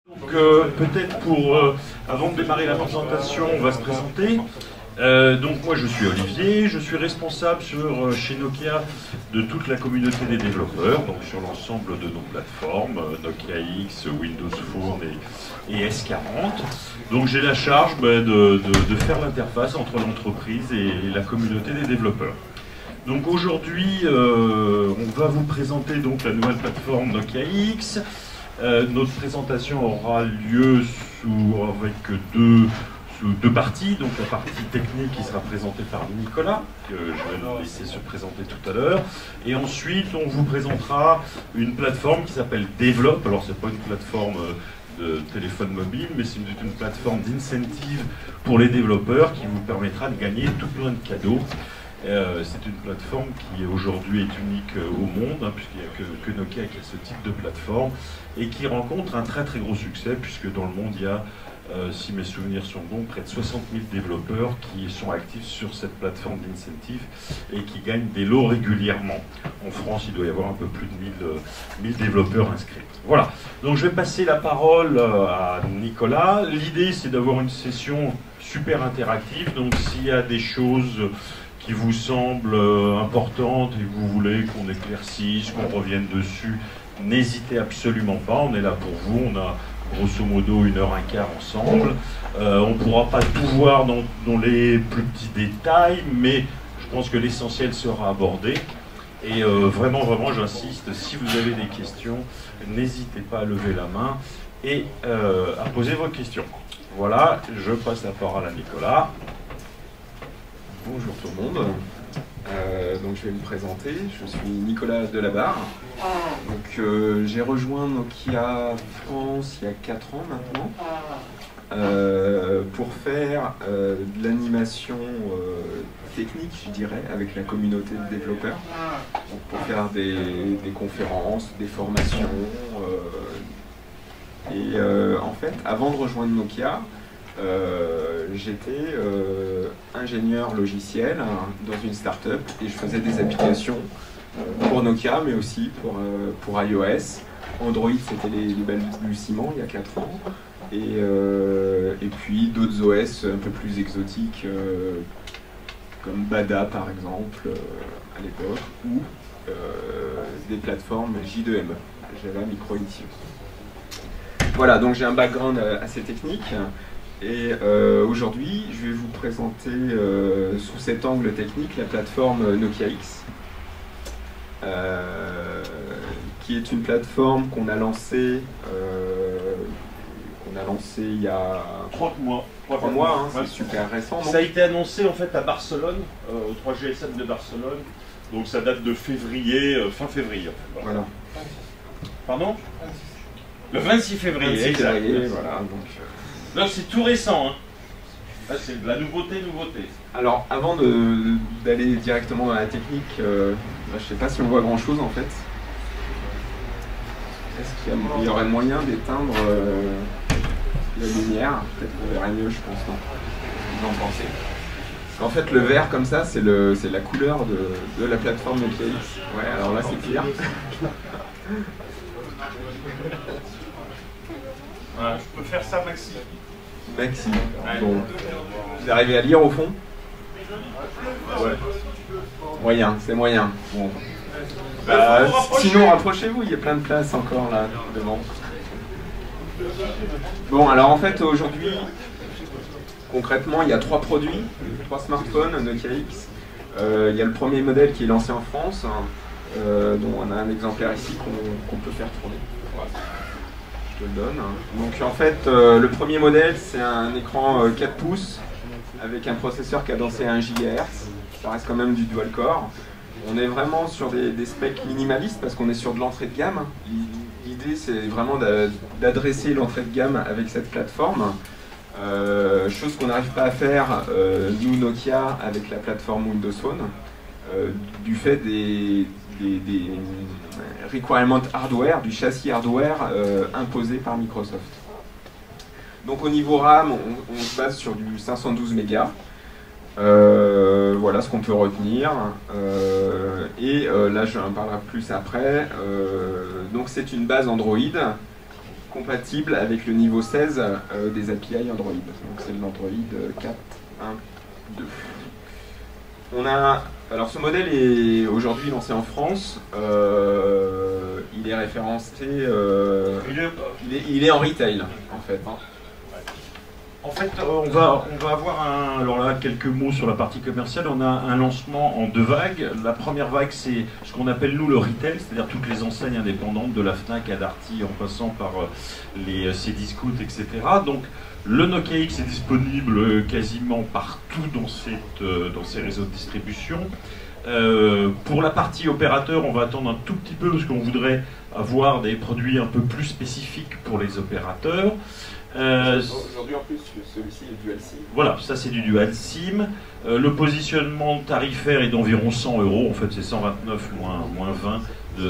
Donc peut-être avant de démarrer la présentation, on va se présenter. Donc moi je suis Olivier, je suis responsable chez Nokia de toute la communauté des développeurs, donc sur l'ensemble de nos plateformes, Nokia X, Windows Phone et S40. Donc j'ai la charge de faire l'interface entre l'entreprise et la communauté des développeurs. Donc aujourd'hui, on va vous présenter donc la nouvelle plateforme Nokia X. Notre présentation aura lieu avec deux parties. Donc la partie technique qui sera présentée par Nicolas, que je vais laisser se présenter tout à l'heure. Et ensuite, on vous présentera une plateforme qui s'appelle Develop. Alors c'est pas une plateforme de téléphone mobile, mais c'est une plateforme d'incentive pour les développeurs qui vous permettra de gagner tout plein de cadeaux. C'est une plateforme qui aujourd'hui est unique au monde, hein, puisqu'il n'y a que Nokia qui a ce type de plateforme, et qui rencontre un très très gros succès, puisque dans le monde il y a, si mes souvenirs sont bons, près de 60 000 développeurs qui sont actifs sur cette plateforme d'incentive et qui gagnent des lots régulièrement. En France, il doit y avoir un peu plus de 1000 développeurs inscrits. Voilà, donc je vais passer la parole à Nicolas. L'idée c'est d'avoir une session super interactive, donc s'il y a des choses qui vous semblent importantes et que vous voulez qu'on éclaircisse, qu'on revienne dessus, n'hésitez absolument pas, on est là pour vous, on a grosso modo 1h15 ensemble. On ne pourra pas tout voir dans les plus petits détails, mais je pense que l'essentiel sera abordé. Et vraiment, j'insiste, si vous avez des questions, n'hésitez pas à lever la main et à poser vos questions. Voilà, je passe la parole à Nicolas. Bonjour tout le monde, donc je vais me présenter, je suis Nicolas Delabarre. Donc j'ai rejoint Nokia France il y a 4 ans maintenant pour faire de l'animation technique, je dirais, avec la communauté de développeurs, donc pour faire des conférences, des formations. En fait, avant de rejoindre Nokia, j'étais ingénieur logiciel dans une start-up et je faisais des applications pour Nokia mais aussi pour iOS. Android, c'était les balbutiements il y a 4 ans et puis d'autres OS un peu plus exotiques comme Bada par exemple à l'époque ou des plateformes J2ME, Java Micro-Intio. Voilà, donc j'ai un background assez technique. Et aujourd'hui, je vais vous présenter sous cet angle technique la plateforme Nokia X, qui est une plateforme qu'on a lancée il y a 30 mois. 3 mois, hein, c'est super récent. Ça a été annoncé en fait à Barcelone, au 3GSM de Barcelone, donc ça date de février, fin février. Voilà. Pardon ? Le 26 février, 26 exact. février, voilà. Donc, là, c'est tout récent. Hein. Là, c'est de la nouveauté. Alors, avant d'aller directement dans la technique, je ne sais pas si on voit grand-chose en fait. Est-ce qu'il y aurait moyen d'éteindre la lumière? Peut-être qu'on verrait mieux, je pense. Non. Vous en pensez? En fait, le vert comme ça, c'est la couleur de la plateforme Nokia X. Ouais, alors là, c'est clair. Voilà, je peux faire ça maxi. Maxi. Bon. Vous arrivez à lire au fond? Ouais. Moyen, c'est moyen. Bon. Sinon, rapprochez-vous, il y a plein de place encore là devant. Bon, alors en fait, aujourd'hui, concrètement, il y a 3 produits, 3 smartphones Nokia X. Il y a le premier modèle qui est lancé en France, dont on a un exemplaire ici qu'on peut faire tourner. Voilà. Je te le donne. Donc en fait, le premier modèle, c'est un écran 4 pouces avec un processeur cadencé à 1 GHz. Ça reste quand même du dual core. On est vraiment sur des specs minimalistes parce qu'on est sur de l'entrée de gamme. L'idée, c'est vraiment d'adresser l'entrée de gamme avec cette plateforme. Chose qu'on n'arrive pas à faire, nous, Nokia, avec la plateforme Windows Phone, du fait des requirements hardware, du châssis hardware imposé par Microsoft. Donc au niveau RAM, on se base sur du 512 mégas. Voilà ce qu'on peut retenir. Là, je en parlerai plus après. Donc c'est une base Android compatible avec le niveau 16 des API Android. Donc c'est l'Android 4.1.2. On a, alors ce modèle est aujourd'hui lancé en France. Il est référencé. Il est en retail en fait. Hein. En fait, on va avoir alors là, quelques mots sur la partie commerciale. On a un lancement en 2 vagues. La première vague, c'est ce qu'on appelle nous le retail, c'est-à-dire toutes les enseignes indépendantes de la Fnac à Darty, en passant par les Cdiscount, etc. Donc le Nokia X est disponible quasiment partout dans ces réseaux de distribution. Pour la partie opérateur, on va attendre un tout petit peu parce qu'on voudrait avoir des produits un peu plus spécifiques pour les opérateurs. Aujourd'hui en plus, celui-ci est dual SIM. Voilà, ça c'est du dual SIM. Le positionnement tarifaire est d'environ 100 €. En fait, c'est 129 moins 20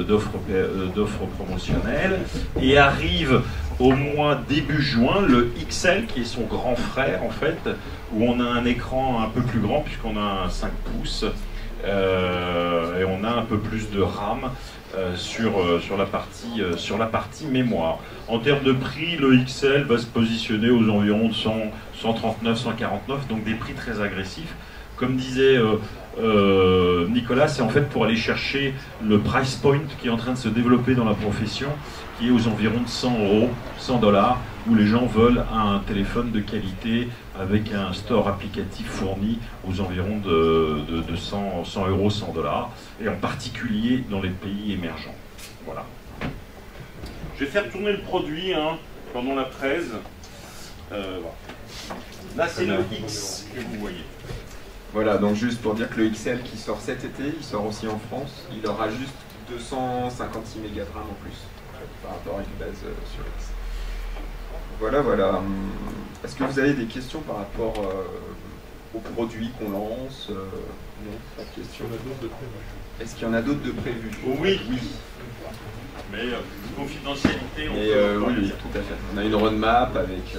d'offres promotionnelles. Et arrive au mois début juin le XL, qui est son grand frère en fait, où on a un écran un peu plus grand puisqu'on a un 5 pouces et on a un peu plus de RAM. Sur la partie mémoire. En termes de prix, le XL va se positionner aux environs de 139, 149, donc des prix très agressifs. Comme disait Nicolas, c'est en fait pour aller chercher le price point qui est en train de se développer dans la profession, qui est aux environs de 100 €, 100 $, où les gens veulent un téléphone de qualité avec un store applicatif fourni aux environs de 100 €, 100 $, et en particulier dans les pays émergents. Voilà. Je vais faire tourner le produit pendant la 13. Voilà. Là, c'est le X que vous voyez. Voilà, donc juste pour dire que le XL qui sort cet été, il sort aussi en France, il aura juste 256 mégas de RAM en plus par rapport à une base sur X. Voilà, voilà. Est-ce que vous avez des questions par rapport aux produits qu'on lance? Non, pas de questions. Est-ce qu'il y en a d'autres de prévus? Oui, oui. Mais confidentialité, on peut oui, tout à fait. On a une roadmap avec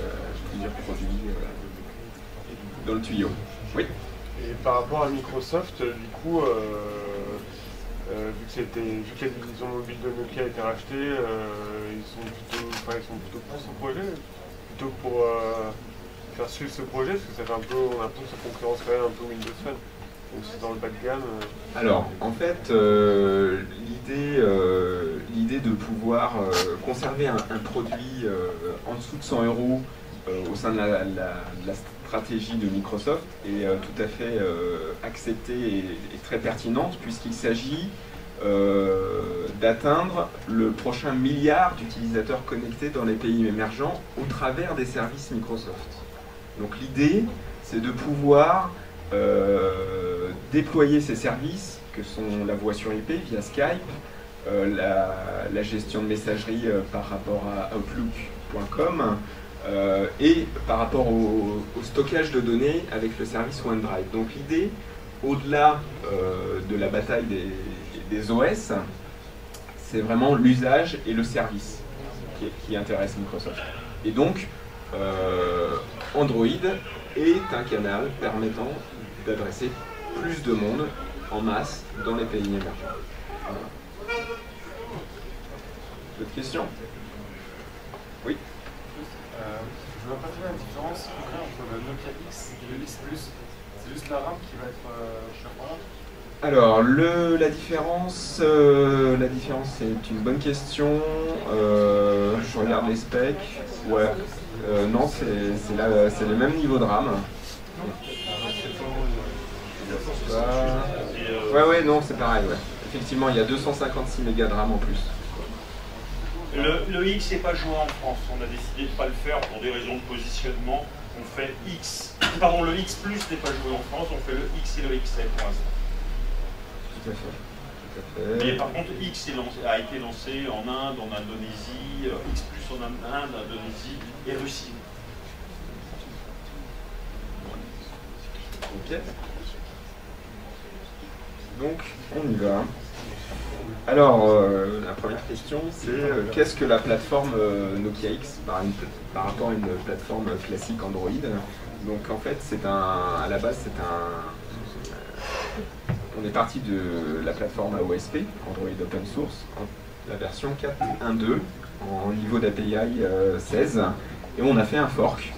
plusieurs produits dans le tuyau. Oui. Et par rapport à Microsoft, du coup, vu que la division mobile de Nokia a été rachetée, ils sont plutôt pour ce projet, plutôt pour faire suivre ce projet, parce que ça fait un peu, on a l'impression que ça concurrence quand même un peu Windows Phone. Donc c'est dans le bas de gamme. Alors, en fait, l'idée de pouvoir conserver un produit en dessous de 100 € au sein de la stratégie de Microsoft est tout à fait acceptée et très pertinente, puisqu'il s'agit d'atteindre le prochain milliard d'utilisateurs connectés dans les pays émergents au travers des services Microsoft. Donc l'idée, c'est de pouvoir déployer ces services, que sont la voix sur IP via Skype, la gestion de messagerie par rapport à Outlook.com, et par rapport au stockage de données avec le service OneDrive. Donc l'idée, au-delà de la bataille des OS, c'est vraiment l'usage et le service qui intéresse Microsoft. Et donc, Android est un canal permettant d'adresser plus de monde en masse dans les pays émergents. Voilà. D'autres questions? Oui. Je ne vois pas très bien la différence entre le Nokia X et le X Plus. C'est juste la RAM qui va être performante? Alors, la différence, c'est une bonne question. Je regarde les specs. Ouais. Non, c'est le même niveau de RAM. Ouais, non, c'est pareil. Ouais. Effectivement, il y a 256 mégas de RAM en plus. Le X n'est pas joué en France. On a décidé de ne pas le faire pour des raisons de positionnement. On fait X. Pardon, le X Plus n'est pas joué en France. On fait le X et le XL pour l'instant. Tout à fait. Mais par contre, X a été lancé en Inde, en Indonésie, X Plus en Inde, Indonésie et Russie. Ok. Donc, on y va. Alors, la première question, c'est qu'est-ce que la plateforme Nokia X par rapport à une plateforme classique Android? Donc, en fait, à la base, on est parti de la plateforme AOSP, Android Open Source, la version 4.1.2 en niveau d'API 16, et on a fait un fork.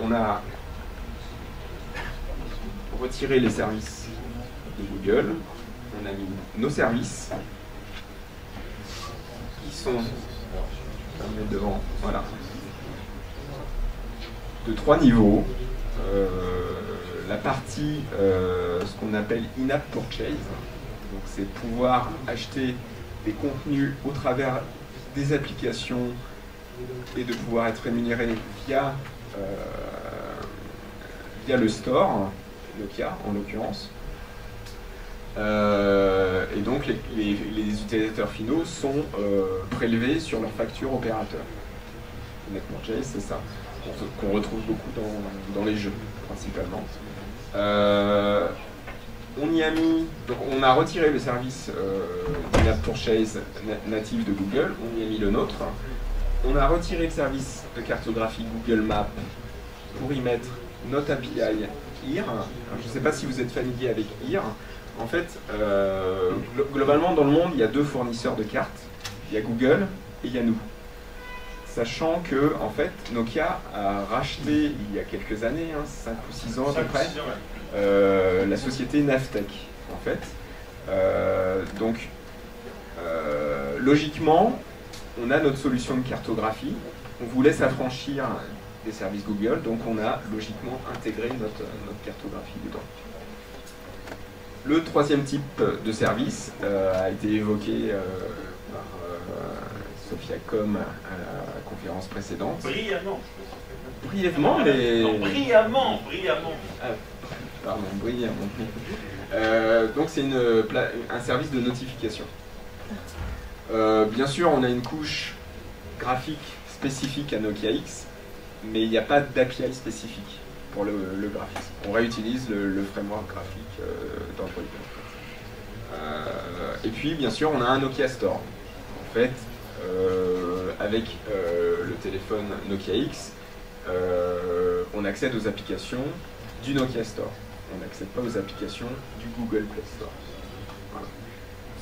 On a retiré les services de Google, on a mis nos services qui sont, je vais me mettre devant, voilà, de 3 niveaux. La partie, ce qu'on appelle in-app purchase, donc c'est pouvoir acheter des contenus au travers des applications et de pouvoir être rémunéré via le store, Nokia en l'occurrence. Et donc les utilisateurs finaux sont prélevés sur leur facture opérateur. In-app purchase, c'est ça, qu'on retrouve beaucoup dans les jeux principalement. On y a mis, donc on a retiré le service in-app purchase natif de Google, on y a mis le nôtre. On a retiré le service de cartographie Google Maps pour y mettre notre API IR. Alors, je ne sais pas si vous êtes familier avec IR. En fait, globalement dans le monde, il y a 2 fournisseurs de cartes. Il y a Google et il y a nous. Sachant que, en fait, Nokia a racheté il y a quelques années, 5 ou 6 ans à peu près, la société Navteq, en fait. Donc, logiquement, on a notre solution de cartographie. On voulait s'affranchir des services Google, donc on a logiquement intégré notre cartographie dedans. Le 3e type de service a été évoqué par Sophia Com à la conférence précédente. Brièvement. Brièvement, mais... Non, brillamment. Ah, pardon, brillamment. Donc c'est un service de notification. Bien sûr, on a une couche graphique spécifique à Nokia X, mais il n'y a pas d'API spécifique pour le graphisme. On réutilise le framework graphique d'Android. Et puis, bien sûr, on a un Nokia Store. En fait, avec le téléphone Nokia X, on accède aux applications du Nokia Store. On n'accède pas aux applications du Google Play Store. Voilà.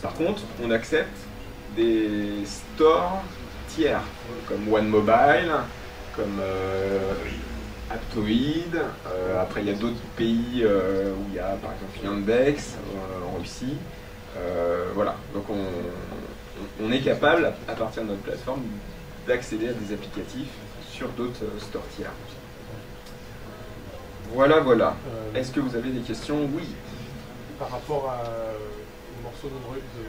Par contre, on accepte des stores tiers, comme OneMobile, comme Aptoid. Après, il y a d'autres pays où il y a, par exemple, Yandex en Russie. Voilà. Donc, on est capable, à partir de notre plateforme, d'accéder à des applicatifs sur d'autres stores tiers. Voilà, voilà. Est-ce que vous avez des questions? Oui. Par rapport au morceau d'Android de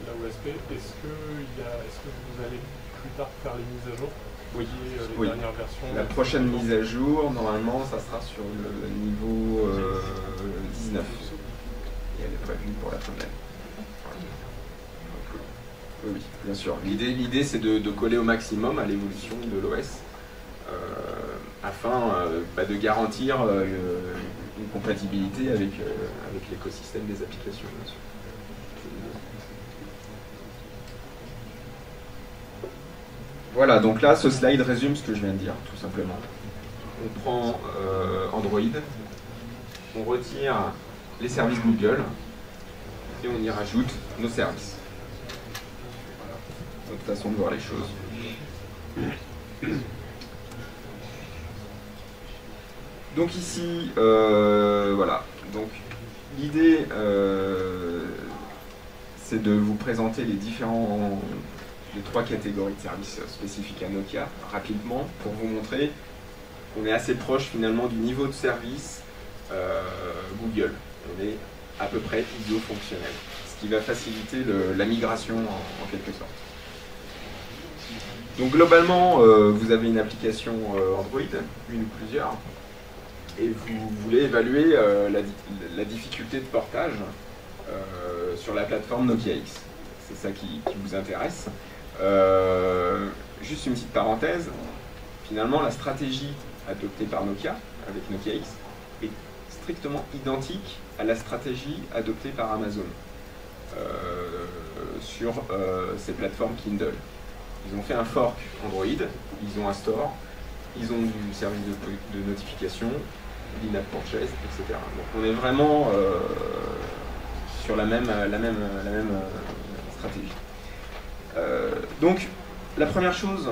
la OSP, est-ce que vous allez plus tard faire les mises à jour? Oui. Les dernières versions? La prochaine mise à jour, normalement, ça sera sur le niveau 19. Et elle est prévue pour la fin de l'année. Oui, bien sûr. L'idée, c'est de coller au maximum à l'évolution de l'OS afin de garantir une compatibilité avec l'écosystème des applications, bien sûr. Voilà, donc là, ce slide résume ce que je viens de dire, tout simplement. On prend Android, on retire les services Google et on y rajoute nos services. Notre façon de voir les choses. Donc ici, voilà. Donc l'idée, c'est de vous présenter les 3 catégories de services spécifiques à Nokia rapidement pour vous montrer qu'on est assez proche finalement du niveau de service Google. On est à peu près ISO-fonctionnel, ce qui va faciliter la migration en quelque sorte. Donc globalement, vous avez une application Android, une ou plusieurs, et vous voulez évaluer la difficulté de portage sur la plateforme Nokia X. C'est ça qui vous intéresse. Juste une petite parenthèse, finalement la stratégie adoptée par Nokia, avec Nokia X, est strictement identique à la stratégie adoptée par Amazon sur ces plateformes Kindle. Ils ont fait un fork Android, ils ont un store, ils ont du service de notification, l'in-app purchase, etc. Donc on est vraiment sur la même stratégie. Donc, la première chose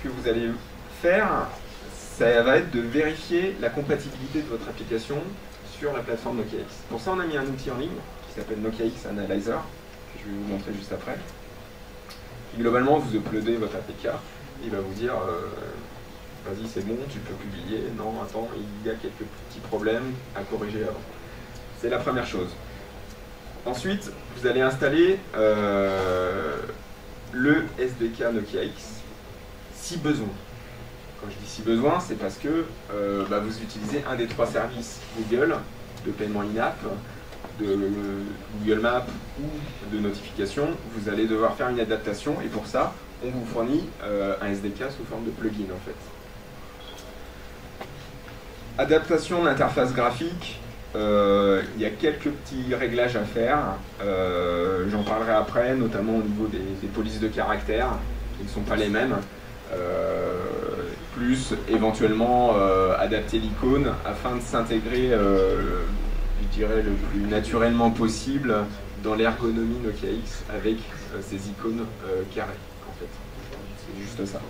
que vous allez faire, ça va être de vérifier la compatibilité de votre application sur la plateforme Nokia X. Pour ça, on a mis un outil en ligne qui s'appelle Nokia X Analyzer, que je vais vous montrer juste après. Et globalement, vous uploadez votre APK, il va vous dire vas-y, c'est bon, tu peux publier. Non, attends, il y a quelques petits problèmes à corriger avant. C'est la première chose. Ensuite, vous allez installer le SDK Nokia X, si besoin. Quand je dis si besoin, c'est parce que vous utilisez un des 3 services Google, de paiement in-app, de Google Maps ou de notification. Vous allez devoir faire une adaptation et pour ça, on vous fournit un SDK sous forme de plugin en fait. Adaptation de l'interface graphique, il y a quelques petits réglages à faire, j'en parlerai après, notamment au niveau des polices de caractères, qui ne sont pas les mêmes, plus éventuellement adapter l'icône afin de s'intégrer, je dirais, le plus naturellement possible dans l'ergonomie Nokia X avec ces icônes carrées, en fait. C'est juste ça.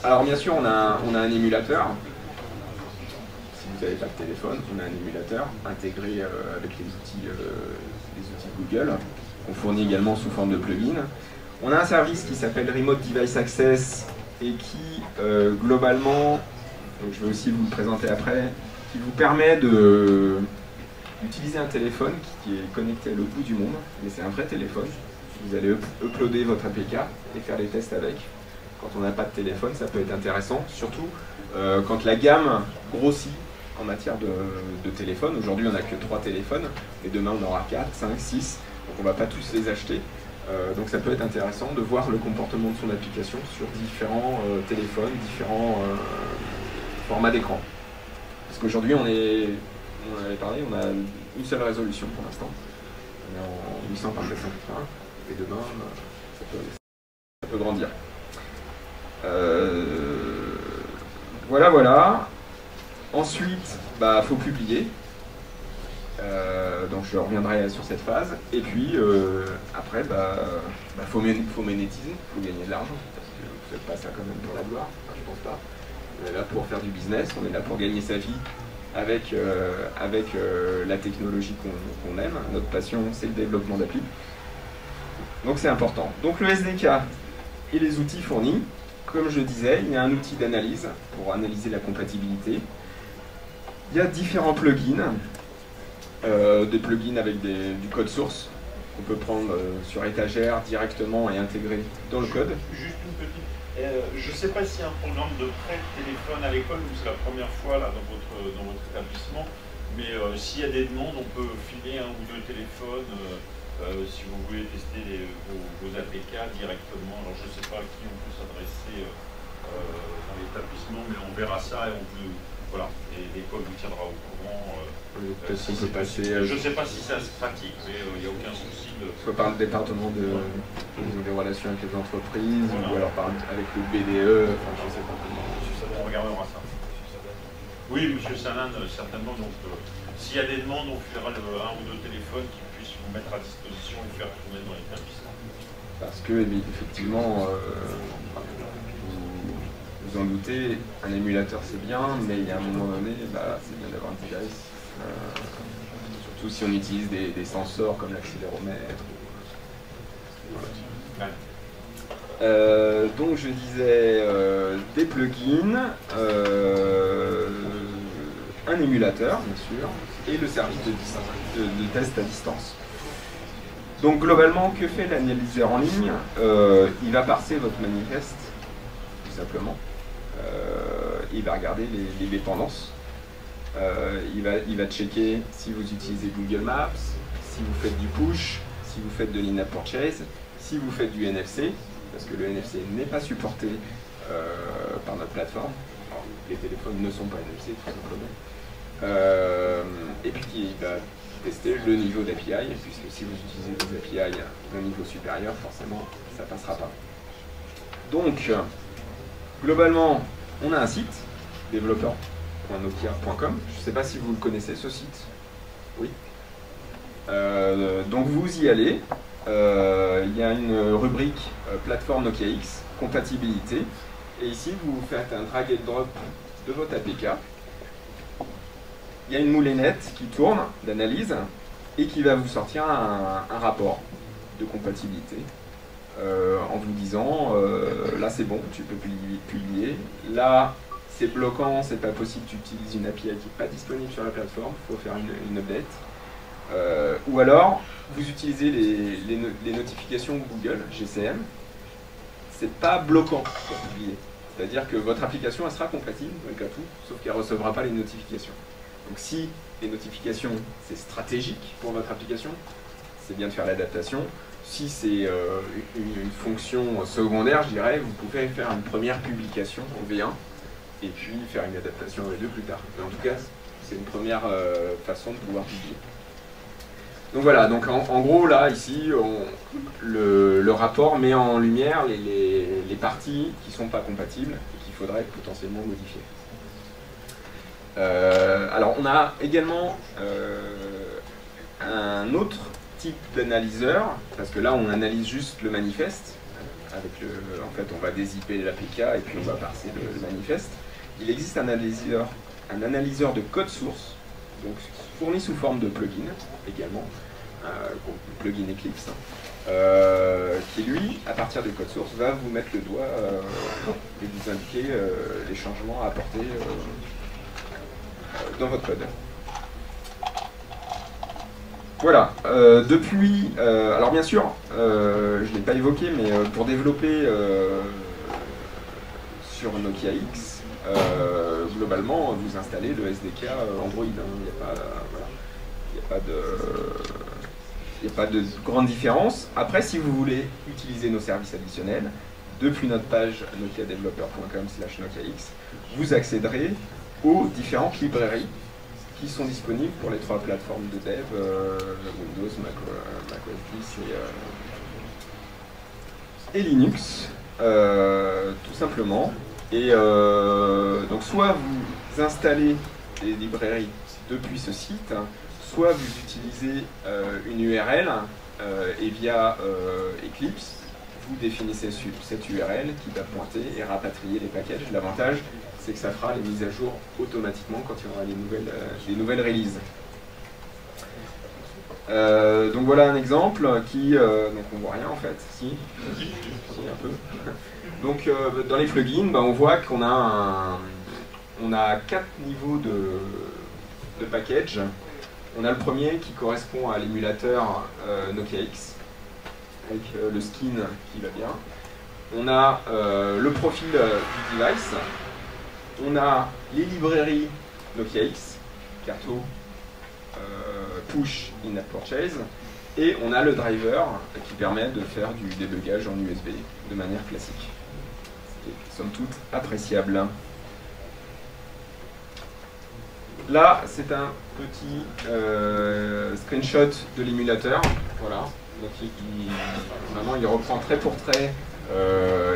Alors bien sûr, on a un émulateur. Si vous n'avez pas de téléphone, on a un émulateur intégré avec les outils Google. On fournit également sous forme de plugin. On a un service qui s'appelle Remote Device Access et qui, globalement, donc je vais aussi vous le présenter après, qui vous permet d'utiliser un téléphone qui est connecté à l'autre bout du monde, mais c'est un vrai téléphone. Vous allez uploader votre APK et faire les tests avec. Quand on n'a pas de téléphone, ça peut être intéressant, surtout quand la gamme grossit en matière de téléphones. Aujourd'hui, on n'a que 3 téléphones, et demain, on aura 4, 5, 6, donc on ne va pas tous les acheter. Donc ça peut être intéressant de voir le comportement de son application sur différents téléphones, différents formats d'écran. Parce qu'aujourd'hui, on avait parlé, on a une seule résolution pour l'instant. On est en 800 par 780, et demain, ça peut grandir. Voilà. Ensuite, faut publier. Donc je reviendrai sur cette phase. Et puis après, faut monétiser, faut gagner de l'argent. Parce que vous ne faites pas ça quand même pour la gloire. Enfin, je pense pas. On est là pour faire du business, on est là pour gagner sa vie avec la technologie qu'on aime. Notre passion, c'est le développement d'appli. Donc c'est important. Donc le SDK et les outils fournis. Comme je disais, il y a un outil d'analyse pour analyser la compatibilité. Il y a différents plugins, des plugins avec du code source qu'on peut prendre sur étagère directement et intégrer dans le code. Juste une petite. Je ne sais pas s'il y a un programme de prêt de téléphone à l'école, ou c'est la première fois là, dans votre établissement, mais s'il y a des demandes, on peut filer 1 ou 2 téléphones. Si vous voulez tester vos APK directement, alors je ne sais pas à qui on peut s'adresser dans l'établissement, mais on verra ça et on peut, voilà, et l'école vous tiendra au courant. Peut-être qu'on peut passer. Je ne sais pas si ça se pratique, mais il n'y a aucun souci. Soit par le département des relations avec les entreprises, voilà. Ou alors avec le BDE, enfin, je ne sais pas comment. On regardera ça. Oui, M. Salan, certainement. Donc, s'il y a des demandes, on fera 1 ou 2 téléphones qui puissent vous mettre à disposition et vous faire tourner dans l'établissement. Parce que, effectivement, vous en doutez, un émulateur c'est bien, mais il y a un moment donné, c'est bien d'avoir un device. Surtout si on utilise des sensors comme l'accéléromètre. Voilà. Donc je disais des plugins, un émulateur bien sûr, et le service de test à distance. Donc globalement, que fait l'analyseur en ligne? Il va parser votre manifeste, tout simplement. Il va regarder les dépendances. Il va checker si vous utilisez Google Maps, si vous faites du push, si vous faites de l'in-app purchase, si vous faites du NFC, parce que le NFC n'est pas supporté par notre plateforme. Alors, les téléphones ne sont pas NFC, tout simplement. Et puis il va tester le niveau d'API, puisque si vous utilisez des API d'un niveau supérieur, forcément, ça ne passera pas. Donc, globalement, on a un site, développeur.nokia.com. Je ne sais pas si vous le connaissez, ce site. Oui. Donc vous y allez, il y a une rubrique plateforme Nokia X, compatibilité, et ici vous faites un drag and drop de votre APK. Il y a une moulinette qui tourne d'analyse et qui va vous sortir un rapport de compatibilité en vous disant là c'est bon, tu peux publier, là c'est bloquant, c'est pas possible, tu utilises une API qui n'est pas disponible sur la plateforme, il faut faire une update. Ou alors, vous utilisez les notifications Google, GCM, c'est pas bloquant pour publier. C'est-à-dire que votre application elle sera compatible malgré tout, sauf qu'elle ne recevra pas les notifications. Donc si les notifications c'est stratégique pour votre application, c'est bien de faire l'adaptation. Si c'est une fonction secondaire, je dirais, vous pouvez faire une première publication en V1 et puis faire une adaptation en V2 plus tard. Mais en tout cas, c'est une première façon de pouvoir publier. Donc voilà, donc en gros là, ici, le rapport met en lumière les parties qui ne sont pas compatibles et qu'il faudrait potentiellement modifier. Alors on a également un autre type d'analyseur, parce que là on analyse juste le manifeste, en fait on va dézipper l'APK et puis on va parser le manifeste. Il existe un analyseur de code source, donc fourni sous forme de plugin également, plugin Eclipse, qui lui, à partir des codes sources, va vous mettre le doigt et vous indiquer les changements à apporter dans votre code. Voilà, depuis, alors bien sûr, je ne l'ai pas évoqué, mais pour développer sur Nokia X, globalement, vous installez le SDK Android, hein, il n'y a pas de grande différence. Après, si vous voulez utiliser nos services additionnels, depuis notre page nokiadeveloper.com/NokiaX, vous accéderez aux différentes librairies qui sont disponibles pour les 3 plateformes de dev, Windows, Mac OS X et Linux, tout simplement. Et donc soit vous installez des librairies depuis ce site, soit vous utilisez une URL et via Eclipse, vous définissez cette URL qui va pointer et rapatrier les packages. L'avantage, c'est que ça fera les mises à jour automatiquement quand il y aura les nouvelles releases. Donc voilà un exemple qui... donc on voit rien en fait, si un peu. Donc dans les plugins, on voit qu'on a, on a 4 niveaux de package. On a le premier qui correspond à l'émulateur Nokia X, avec le skin qui va bien. On a le profil du device. On a les librairies Nokia X, Carto, Push, In-App Purchase, et on a le driver qui permet de faire du débugage en USB de manière classique. C'est somme toute appréciable. Là, c'est un petit screenshot de l'émulateur. Voilà. Donc, vraiment, il reprend trait pour trait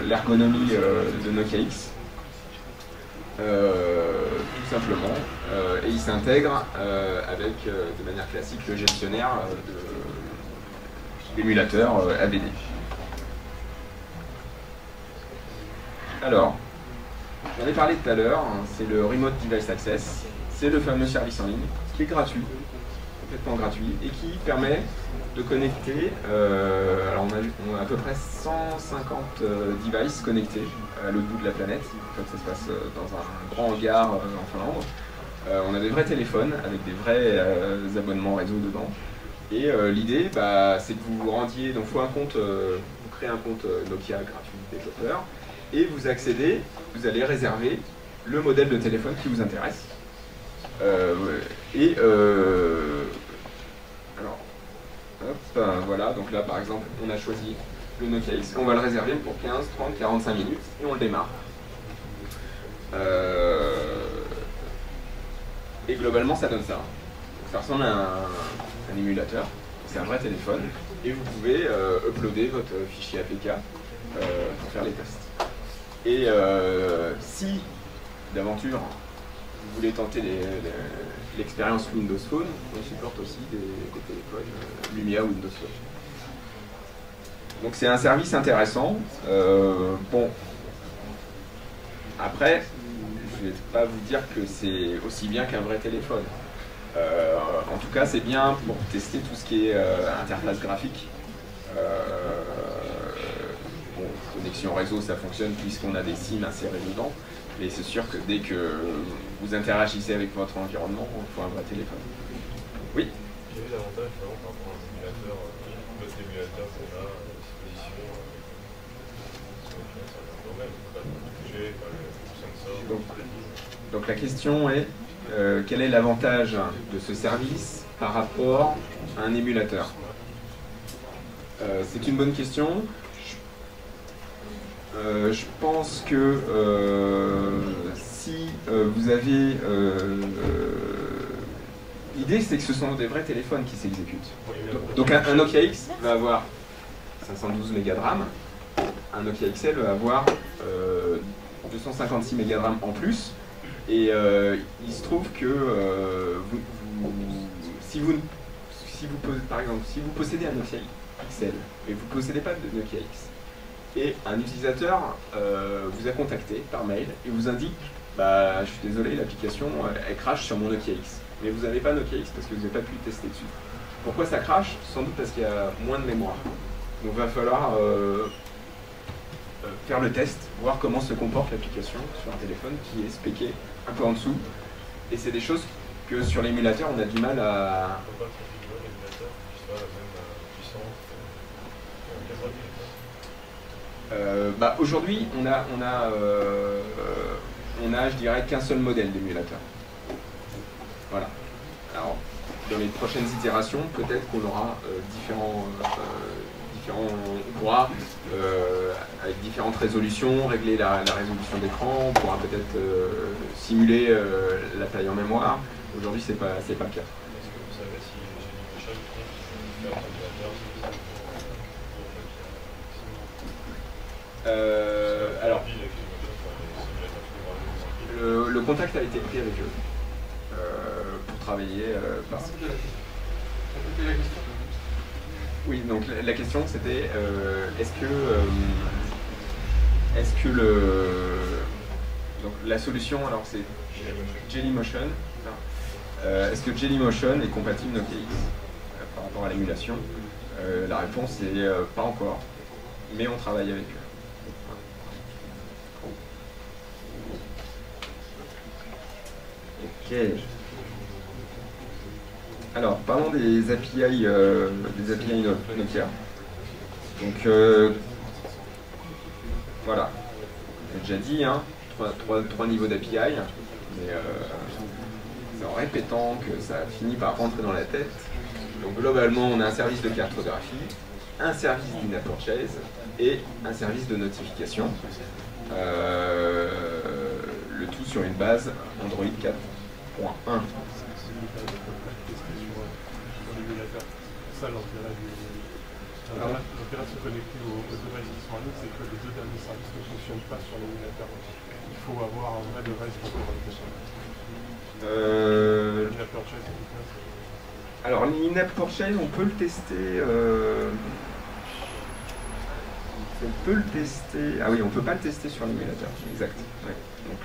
l'ergonomie de Nokia X. Tout simplement, et il s'intègre avec de manière classique le gestionnaire de l'émulateur AVD. Alors, j'en ai parlé tout à l'heure, c'est le Remote Device Access, c'est le fameux service en ligne qui est gratuit, complètement gratuit, et qui permet de connecter, alors on a à peu près 150 devices connectés à l'autre bout de la planète, comme ça se passe dans un grand hangar en Finlande. On a des vrais téléphones avec des vrais abonnements réseau dedans. Et l'idée, c'est que vous vous rendiez, donc il faut un compte, vous créez un compte Nokia gratuit développeur, et vous accédez, vous allez réserver le modèle de téléphone qui vous intéresse. Alors, hop, voilà, donc là par exemple, on a choisi le Nokia X, on va le réserver pour 15, 30, 45 minutes, et on le démarre. Et globalement, ça donne ça. Donc, ça ressemble à un émulateur, c'est un vrai téléphone, et vous pouvez uploader votre fichier APK pour faire les tests. Et si, d'aventure, vous voulez tenter l'expérience Windows Phone, on supporte aussi des téléphones Lumia Windows Phone. Donc c'est un service intéressant. Bon, après, je ne vais pas vous dire que c'est aussi bien qu'un vrai téléphone. En tout cas, c'est bien pour tester tout ce qui est interface graphique. Bon, connexion réseau, ça fonctionne puisqu'on a des SIM insérés dedans. Mais c'est sûr que dès que vous interagissez avec votre environnement, il faut un vrai téléphone. Oui. Quel est l'avantage par rapport à un émulateur, notre émulateur qu'on a à disposition donc la question est, quel est l'avantage de ce service par rapport à un émulateur? C'est une bonne question. Je pense que si vous avez... l'idée, c'est que ce sont des vrais téléphones qui s'exécutent. Donc un Nokia X va avoir 512 mégas de RAM, un Nokia XL va avoir 256 mégas de RAM en plus, et il se trouve que si vous possédez un Nokia XL et vous ne possédez pas de Nokia X, et un utilisateur vous a contacté par mail et vous indique bah, je suis désolé, l'application elle crache sur mon Nokia X, mais vous n'avez pas Nokia X parce que vous n'avez pas pu le tester dessus. Pourquoi ça crache? Sans doute parce qu'il y a moins de mémoire. Donc il va falloir faire le test, voir comment se comporte l'application sur un téléphone qui est spéqué un peu en dessous. Et c'est des choses que sur l'émulateur on a du mal à... Bah, aujourd'hui, on a, je dirais, qu'un seul modèle d'émulateur. Voilà. Alors, dans les prochaines itérations, peut-être qu'on aura on pourra, avec différentes résolutions, régler la résolution d'écran, on pourra peut-être simuler la taille en mémoire. Aujourd'hui, c'est pas le cas. Est-ce que vous savez si j'ai du faire un ordinateur alors, le contact a été pris avec eux pour travailler parce que... Oui, donc la question c'était est-ce que donc la solution, alors c'est Jellymotion, est-ce que Jellymotion est compatible Nokia X par rapport à l'émulation? La réponse est pas encore, mais on travaille avec eux. Ok. Alors, parlons des API Nokia. Donc, voilà. J'ai déjà dit, hein, trois niveaux d'API, mais c'est en répétant que ça finit par rentrer dans la tête. Donc, globalement, on a un service de cartographie, un service d'in-app purchase et un service de notification. Le tout sur une base Android 4.1. Ça, l'intérêt de se connecter aux devices qui sont à nous, c'est que les deux derniers services ne fonctionnent pas sur l'émulateur. Il faut avoir un vrai device pour communication. L'in-app purchase, alors, l'in-app purchase, on peut le tester. On peut le tester. Ah oui, on peut pas le tester sur l'émulateur. Exact. Ouais. Donc,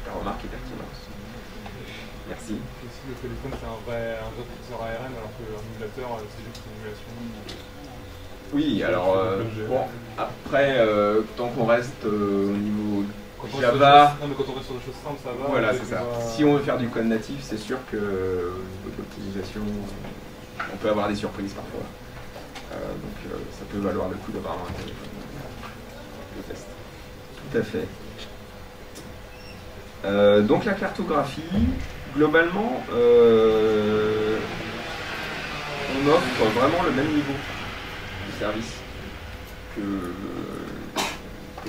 ta remarque est pertinente. Merci. Et si le téléphone c'est un vrai processeur ARM alors qu'un émulateur c'est juste une émulation? Oui, alors bon, après, tant qu'on reste au niveau Java... Non mais quand on reste sur des choses simples, ça va. Voilà, c'est ça. Si on veut faire du code natif, c'est sûr que au niveau de l'optimisation, on peut avoir des surprises parfois. Donc ça peut valoir le coup d'avoir un téléphone de test. Tout à fait. Donc la cartographie, globalement, on offre vraiment le même niveau de service que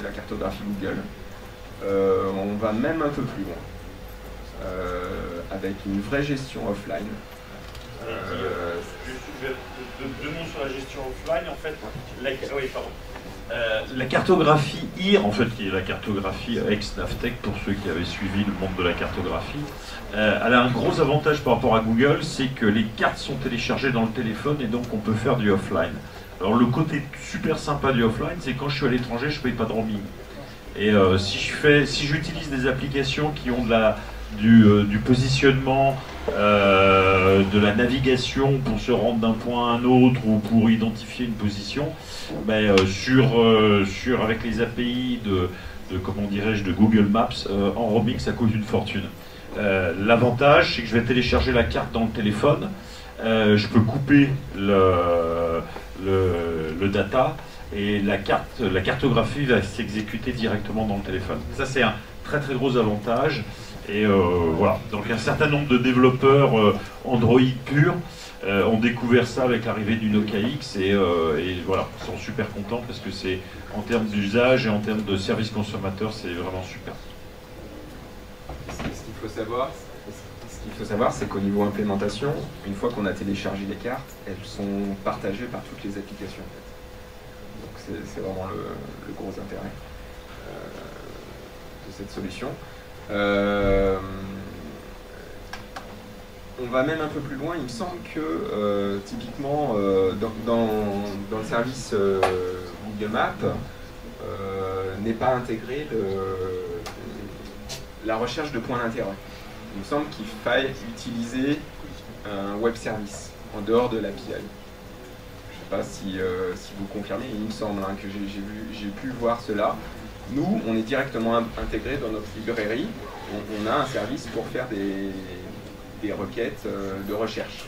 la cartographie Google. On va même un peu plus loin, avec une vraie gestion offline. Deux mots sur la gestion offline, en fait. Oui, pardon. La cartographie IR, en fait, qui est la cartographie ex-Navtec, pour ceux qui avaient suivi le monde de la cartographie, elle a un gros avantage par rapport à Google, c'est que les cartes sont téléchargées dans le téléphone et donc on peut faire du offline. Alors le côté super sympa du offline, c'est quand je suis à l'étranger, je ne paye pas de roaming. Et si j'utilise des applications qui ont du positionnement, de la navigation pour se rendre d'un point à un autre ou pour identifier une position, avec les API comment dirais-je, de Google Maps, en roaming, ça coûte une fortune. L'avantage, c'est que je vais télécharger la carte dans le téléphone, je peux couper le data, et la cartographie va s'exécuter directement dans le téléphone. Ça, c'est un très très gros avantage. Et voilà, donc un certain nombre de développeurs Android purs ont découvert ça avec l'arrivée du Nokia X et voilà, ils sont super contents parce que c'est, en termes d'usage et en termes de service consommateur, c'est vraiment super. Ce qu'il faut savoir, c'est qu'au niveau implémentation, une fois qu'on a téléchargé les cartes, elles sont partagées par toutes les applications. Donc c'est vraiment le gros intérêt de cette solution. On va même un peu plus loin. Il me semble que typiquement dans le service Google Maps n'est pas intégré la recherche de points d'intérêt. Il me semble qu'il faille utiliser un web service en dehors de l'API. Je ne sais pas si vous confirmez, il me semble que j'ai pu voir cela. Nous, on est directement intégré dans notre librairie. On a un service pour faire des requêtes de recherche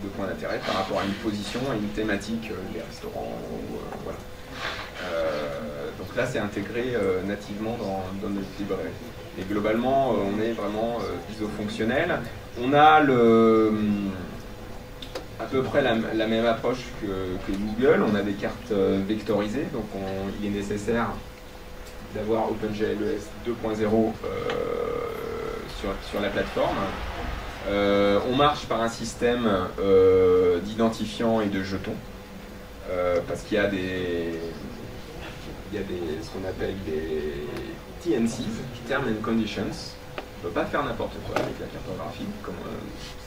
de points d'intérêt par rapport à une position, à une thématique, des restaurants, voilà. Donc là, c'est intégré nativement dans notre librairie. Et globalement, on est vraiment iso-fonctionnel. On a à peu près la même approche que Google. On a des cartes vectorisées, donc il est nécessaire d'avoir OpenGLES 2.0 sur la plateforme. On marche par un système d'identifiants et de jetons, parce qu'il y a ce qu'on appelle des TNCs, Terms and Conditions. On ne peut pas faire n'importe quoi avec la cartographie, comme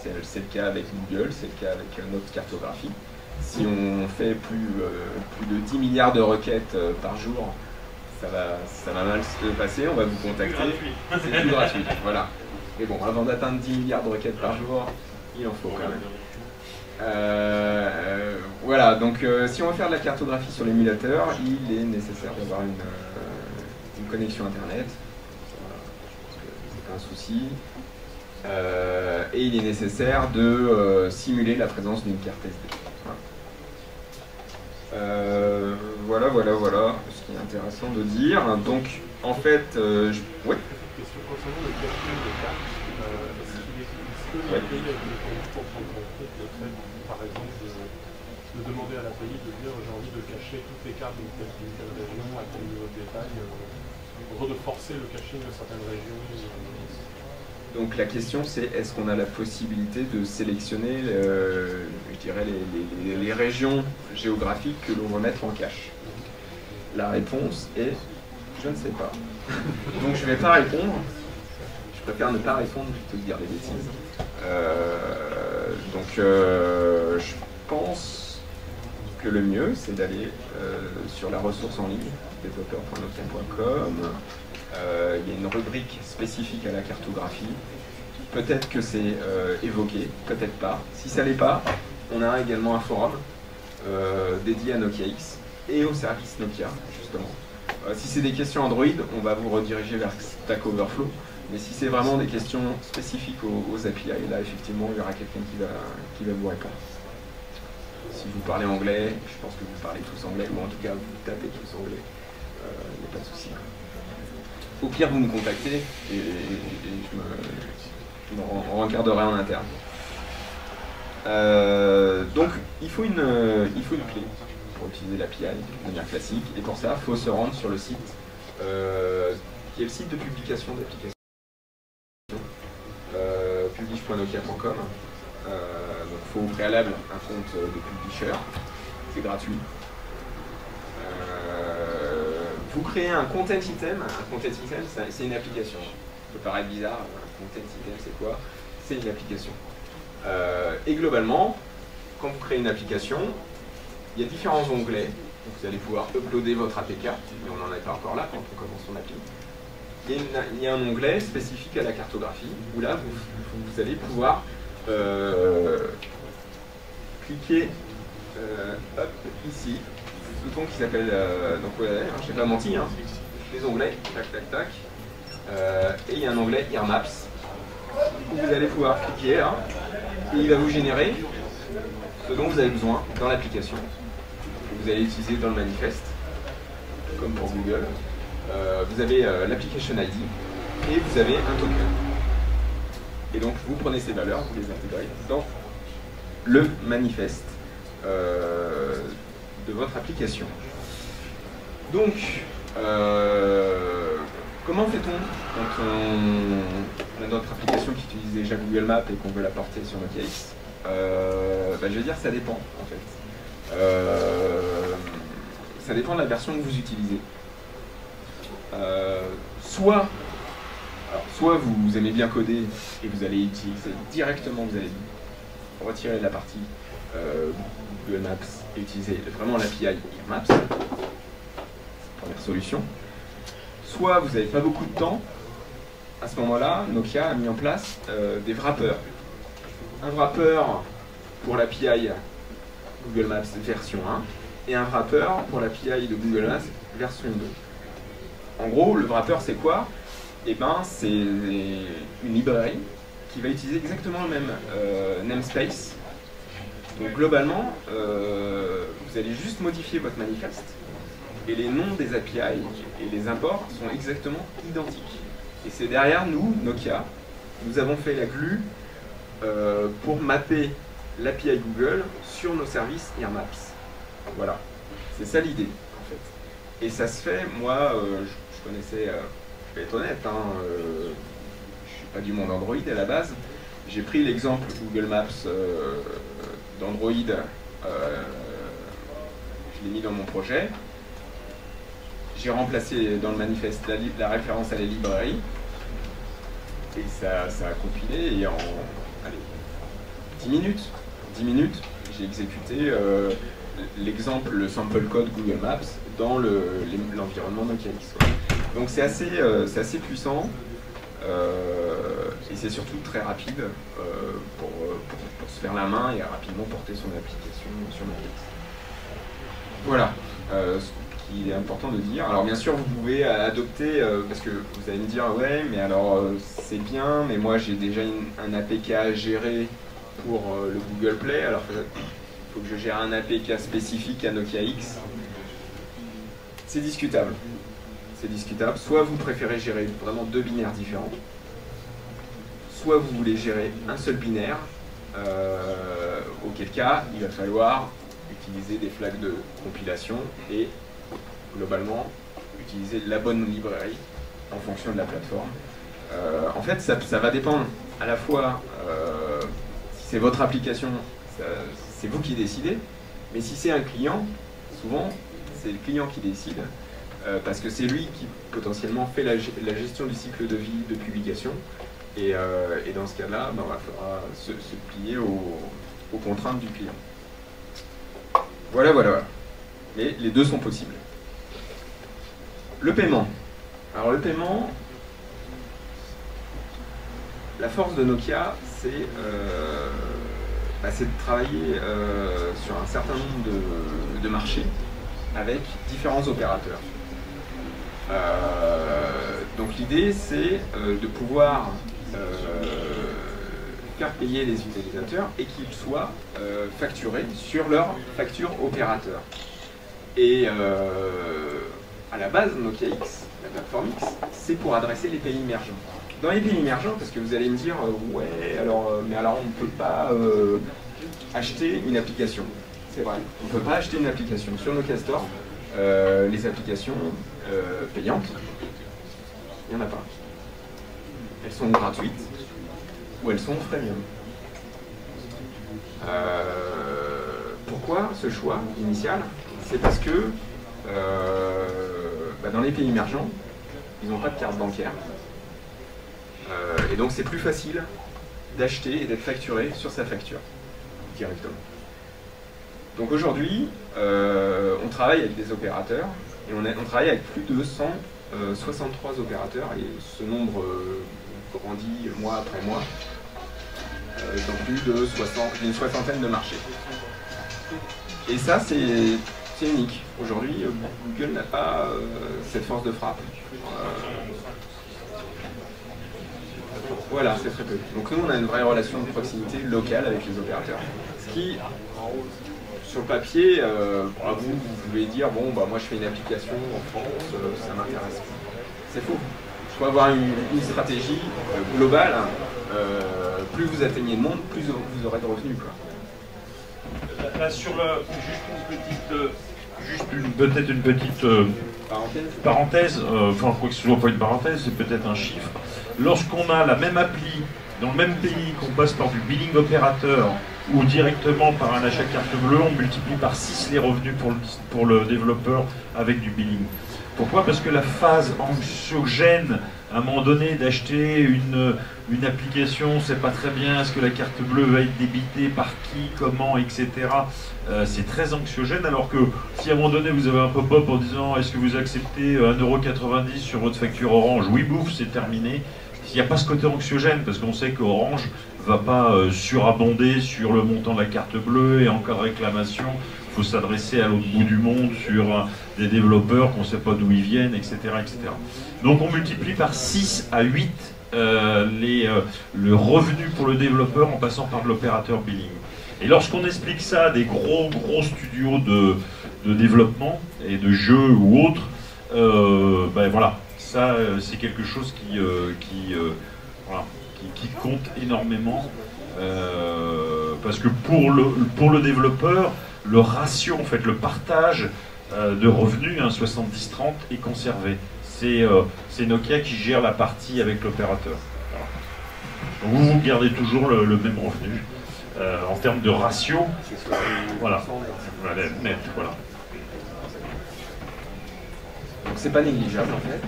c'est le cas avec Google, c'est le cas avec notre cartographie. Si on fait plus de 10 milliards de requêtes par jour, ça va mal se passer, on va vous contacter. C'est plus gratuit, voilà. Mais bon, avant d'atteindre 10 milliards de requêtes par jour, il en faut quand même. Voilà, donc si on veut faire de la cartographie sur l'émulateur, il est nécessaire d'avoir une connexion internet. C'est pas un souci. Et il est nécessaire de simuler la présence d'une carte SD. Voilà ce qui est intéressant de dire. Donc, en fait, ouais. Question concernant le calcul des cartes, est-ce que l'API a des conditions pour prendre en compte le fait, par exemple, de demander à l'API de dire j'ai envie de cacher toutes les cartes d'une telle région à tel niveau de détail, de forcer le caching de certaines régions. Donc la question c'est est-ce qu'on a la possibilité de sélectionner je dirais les régions géographiques que l'on va mettre en cache. La réponse est je ne sais pas. Donc je ne vais pas répondre. Je préfère ne pas répondre plutôt que dire des bêtises. Je pense que le mieux c'est d'aller sur la ressource en ligne développeur.nokia.com. Il y a une rubrique spécifique à la cartographie. Peut-être que c'est évoqué, peut-être pas. Si ça l'est pas, on a également un forum dédié à Nokia X et au service Nokia, justement. Si c'est des questions Android, on va vous rediriger vers Stack Overflow. Mais si c'est vraiment des questions spécifiques aux API, là, effectivement, il y aura quelqu'un qui va vous répondre. Si vous parlez anglais, je pense que vous parlez tous anglais, ou en tout cas, vous tapez tous anglais. Il n'y a pas de souci. Au pire, vous me contactez et on regarderai en interne. Donc, il faut une clé pour utiliser l'API de manière classique. Et pour ça, il faut se rendre sur le site qui est le site de publication d'applications. Publish.nokia.com. Donc, il faut au préalable un compte de publisher. C'est gratuit. vous créez un content item. Un content item, c'est une application. Ça peut paraître bizarre, un content item, c'est quoi? C'est une application. Et globalement, quand vous créez une application, il y a différents onglets. Donc vous allez pouvoir uploader votre APK, mais on n'en est pas encore là quand on commence son appli. Il y a un onglet spécifique à la cartographie, où là, vous allez pouvoir cliquer hop, ici, ce bouton qui s'appelle, donc ouais, je n'ai pas menti, hein, les onglets, tac, tac, tac, et il y a un onglet Earmaps, où vous allez pouvoir cliquer là, et il va vous générer ce dont vous avez besoin dans l'application. Vous allez utiliser dans le manifeste, comme pour Google. Vous avez l'application ID et vous avez un token. Et donc vous prenez ces valeurs, vous les intégrez dans le manifeste de votre application. Donc, comment fait-on quand on a notre application qui utilise déjà Google Maps et qu'on veut la porter sur Nokia X? Je vais dire ça dépend en fait. Ça dépend de la version que vous utilisez. Soit vous aimez bien coder et vous allez utiliser directement, vous allez retirer la partie Google Maps et utiliser vraiment l'API Maps, première solution. Soit vous n'avez pas beaucoup de temps, à ce moment-là, Nokia a mis en place des wrappers. Un wrapper pour l'API Google Maps version 1 et un wrapper pour l'API de Google Maps version 2. En gros, le wrapper, c'est quoi? Eh ben, c'est une librairie qui va utiliser exactement le même namespace. Donc, globalement, vous allez juste modifier votre manifeste et les noms des API et les imports sont exactement identiques. Et c'est derrière nous, Nokia, nous avons fait la glue pour mapper l'API Google sur nos services Earmaps. Voilà, c'est ça l'idée, en fait. Et ça se fait, moi, je connaissais, je vais être honnête, je ne suis pas du monde Android à la base. J'ai pris l'exemple Google Maps d'Android, je l'ai mis dans mon projet. J'ai remplacé dans le manifeste la référence à la librairie. Et ça a compilé et en 10 minutes, j'ai exécuté l'exemple, le sample code Google Maps dans l'environnement Nokia X. Donc c'est assez puissant et c'est surtout très rapide pour se faire la main et rapidement porter son application sur Nokia X. Voilà ce qu'il est important de dire. Alors bien sûr vous pouvez adopter, parce que vous allez me dire ouais mais alors c'est bien, mais moi j'ai déjà un APK à gérer pour le Google Play, alors il faut que je gère un APK spécifique à Nokia X. C'est discutable. C'est discutable. Soit vous préférez gérer vraiment deux binaires différents, soit vous voulez gérer un seul binaire, auquel cas il va falloir utiliser des flags de compilation et globalement utiliser la bonne librairie en fonction de la plateforme. En fait, ça va dépendre à la fois si c'est votre application, c'est vous qui décidez, mais si c'est un client, souvent c'est le client qui décide parce que c'est lui qui potentiellement fait la gestion du cycle de vie de publication et dans ce cas-là, il faudra se plier aux contraintes du client. Voilà. Mais les deux sont possibles. Le paiement. Alors le paiement, la force de Nokia, c'est de travailler sur un certain nombre de marchés avec différents opérateurs. Donc l'idée, c'est de pouvoir faire payer les utilisateurs et qu'ils soient facturés sur leur facture opérateur. Et à la base, Nokia X, la plateforme X, c'est pour adresser les pays émergents. Dans les pays émergents, parce que vous allez me dire, ouais, mais alors on ne peut pas acheter une application. C'est vrai, on ne peut pas acheter une application. Sur Nokia Store, les applications payantes, il n'y en a pas. Elles sont gratuites ou elles sont freemium. Pourquoi ce choix initial? C'est parce que dans les pays émergents, ils n'ont pas de carte bancaire. Et donc c'est plus facile d'acheter et d'être facturé sur sa facture directement. Donc aujourd'hui, on travaille avec des opérateurs, et on travaille avec plus de 163 opérateurs, et ce nombre grandit mois après mois, dans plus d'une soixantaine de marchés. Et ça, c'est unique. Aujourd'hui, Google n'a pas cette force de frappe. Voilà, c'est très peu. Donc nous, on a une vraie relation de proximité locale avec les opérateurs. Ce qui, sur le papier, vous pouvez dire, bon, bah, moi je fais une application en France, ça m'intéresse. C'est faux. Il faut avoir une stratégie globale. Plus vous atteignez le monde, plus vous aurez de revenus, quoi. Là, sur peut-être une petite parenthèse, enfin, quoi que ce soit pas une parenthèse, c'est peut-être un chiffre. Lorsqu'on a la même appli dans le même pays, qu'on passe par du billing opérateur ou directement par un achat carte bleue, on multiplie par 6 les revenus pour le développeur avec du billing. Pourquoi? Parce que la phase anxiogène, à un moment donné, d'acheter une application, c'est pas très bien, est-ce que la carte bleue va être débitée par qui, comment, etc. C'est très anxiogène, alors que si à un moment donné vous avez un pop-up en disant est-ce que vous acceptez 1,90 € sur votre facture Orange, oui bouf, c'est terminé. Il n'y a pas ce côté anxiogène, parce qu'on sait qu'Orange ne va pas surabonder sur le montant de la carte bleue et en cas de réclamation, il faut s'adresser à l'autre bout du monde sur des développeurs qu'on ne sait pas d'où ils viennent, etc., etc. Donc on multiplie par 6 à 8 le revenu pour le développeur en passant par de l'opérateur billing. Et lorsqu'on explique ça à des gros studios de développement et de jeux ou autres, ben voilà, ça c'est quelque chose qui compte énormément, parce que pour le développeur, le ratio, en fait, le partage de revenus, 70-30, est conservé. C'est Nokia qui gère la partie avec l'opérateur. Voilà. Vous gardez toujours le même revenu. En termes de ratio, voilà, net, voilà. Donc c'est pas négligeable en fait.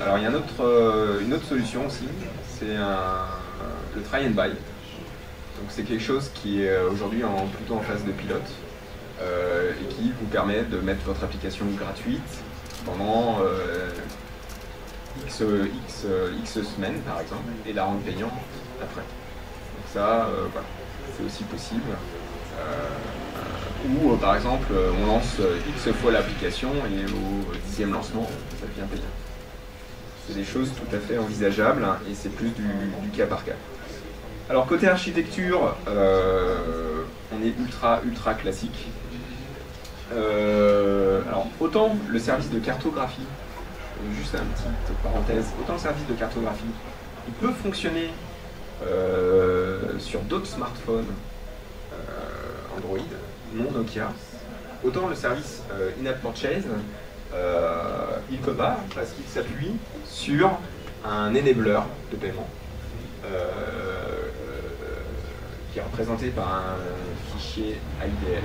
Alors il y a une autre solution aussi, c'est le try and buy. Donc c'est quelque chose qui est aujourd'hui plutôt en phase de pilote et qui vous permet de mettre votre application gratuite pendant X semaines par exemple et la rendre payante après. Donc ça, voilà, c'est aussi possible. Ou par exemple, on lance X fois l'application et au 10e lancement, ça devient payant. C'est des choses tout à fait envisageables et c'est plus du cas par cas. Alors côté architecture, on est ultra classique. Alors autant le service de cartographie, juste une petite parenthèse, autant le service de cartographie, il peut fonctionner sur d'autres smartphones Android, non Nokia, autant le service in-app purchase, il ne peut pas parce qu'il s'appuie sur un enabler de paiement qui est représenté par un fichier IDL.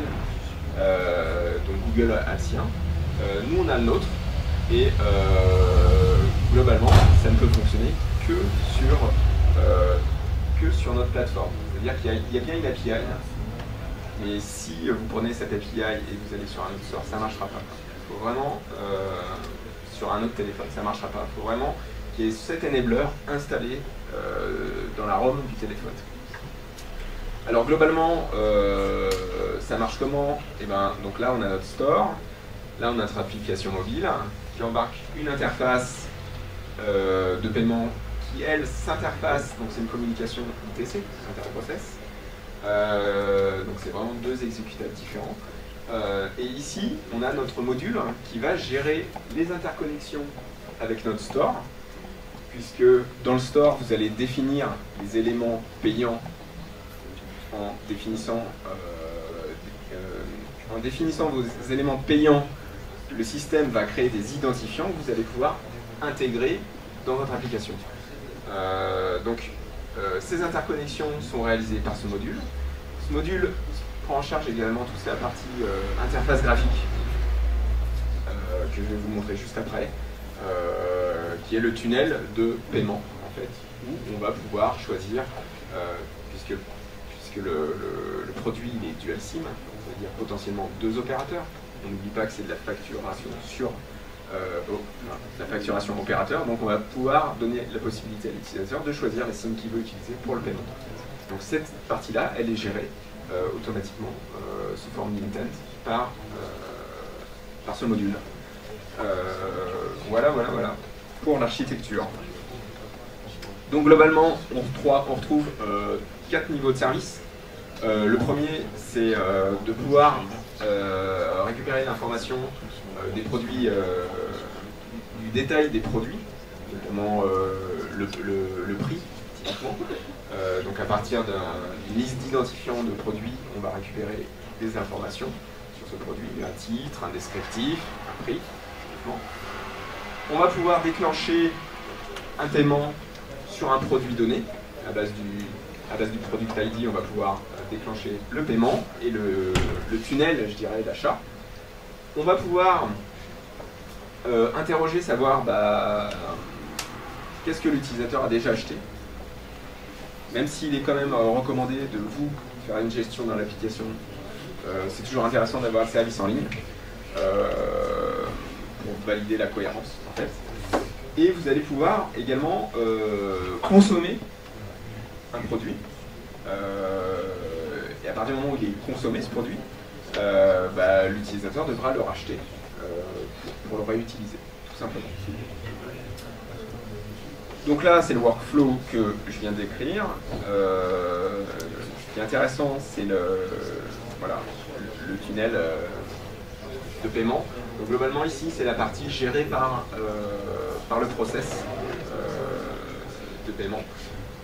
Donc Google a le sien, nous on a le nôtre et globalement ça ne peut fonctionner que sur notre plateforme. C'est-à-dire qu'il y a bien une API, mais si vous prenez cette API et vous allez sur un autre store, ça ne marchera pas. Il faut vraiment, sur un autre téléphone, ça ne marchera pas. Il faut vraiment qu'il y ait cet enabler installé dans la ROM du téléphone. Alors globalement, ça marche comment? Et ben, donc là on a notre store, là on a notre application mobile qui embarque une interface de paiement qui elle s'interface, donc c'est une communication ITC, interprocess. Donc c'est vraiment deux exécutables différents. Et ici on a notre module qui va gérer les interconnexions avec notre store, puisque dans le store vous allez définir les éléments payants en définissant vos éléments payants. Le système va créer des identifiants que vous allez pouvoir intégrer dans votre application. Ces interconnexions sont réalisées par ce module. Ce module prend en charge également toute la partie interface graphique que je vais vous montrer juste après, qui est le tunnel de paiement, en fait, où on va pouvoir choisir, puisque le produit il est dual SIM, c'est-à-dire potentiellement 2 opérateurs. On n'oublie pas que c'est de la facturation sur la facturation opérateur, donc on va pouvoir donner la possibilité à l'utilisateur de choisir les SIM qu'il veut utiliser pour le paiement. Donc cette partie-là, elle est gérée automatiquement sous forme d'intent par ce module-là. Voilà pour l'architecture. Donc globalement, on retrouve 4 niveaux de service. Le premier, c'est de pouvoir récupérer l'information des produits, du détail des produits, notamment le prix, typiquement. Donc à partir d'une liste d'identifiants de produits, on va récupérer des informations sur ce produit, un titre, un descriptif, un prix, typiquement. On va pouvoir déclencher un paiement sur un produit donné. À base du product ID, on va pouvoir déclencher le paiement et le tunnel, je dirais, d'achat. On va pouvoir interroger, savoir qu'est-ce que l'utilisateur a déjà acheté. Même s'il est quand même recommandé de vous faire une gestion dans l'application, c'est toujours intéressant d'avoir le service en ligne pour valider la cohérence, en fait. Et vous allez pouvoir également consommer un produit. Et à partir du moment où il est consommé, ce produit, l'utilisateur devra le racheter pour le réutiliser, tout simplement. Donc là, c'est le workflow que je viens de décrire. Ce qui est intéressant, c'est le tunnel de paiement. Donc globalement, ici, c'est la partie gérée par le process de paiement,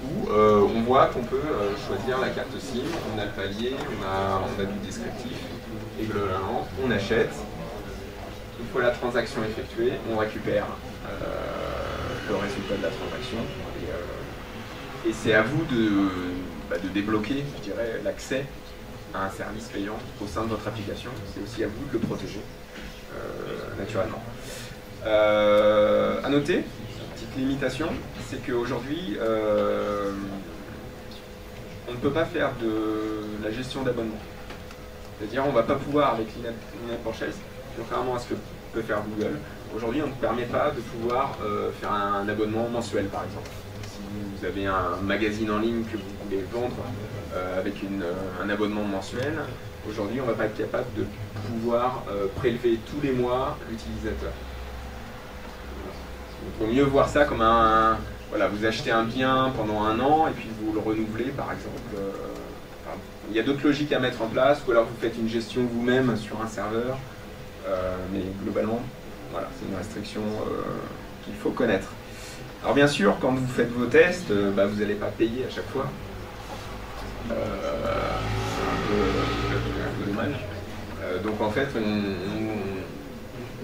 où on voit qu'on peut choisir la carte SIM, on a le palier, on a du descriptif, et globalement, on achète. Une fois la transaction effectuée, on récupère le résultat de la transaction, et c'est à vous de débloquer, je dirais, l'accès à un service payant au sein de votre application. C'est aussi à vous de le protéger, naturellement. À noter, petite limitation, c'est qu'aujourd'hui, on ne peut pas faire de la gestion d'abonnement. C'est-à-dire, on ne va pas pouvoir, avec l'in-app purchase, contrairement à ce que peut faire Google, aujourd'hui, on ne permet pas de pouvoir faire un abonnement mensuel, par exemple. Si vous avez un magazine en ligne que vous voulez vendre avec un abonnement mensuel, aujourd'hui, on ne va pas être capable de pouvoir prélever tous les mois l'utilisateur. Il faut mieux voir ça comme vous achetez un bien pendant 1 an et puis vous le renouvelez, par exemple. Il y a d'autres logiques à mettre en place, ou alors vous faites une gestion vous-même sur un serveur. Mais globalement, voilà, c'est une restriction qu'il faut connaître. Alors bien sûr, quand vous faites vos tests, vous n'allez pas payer à chaque fois. C'est un peu dommage. Donc en fait,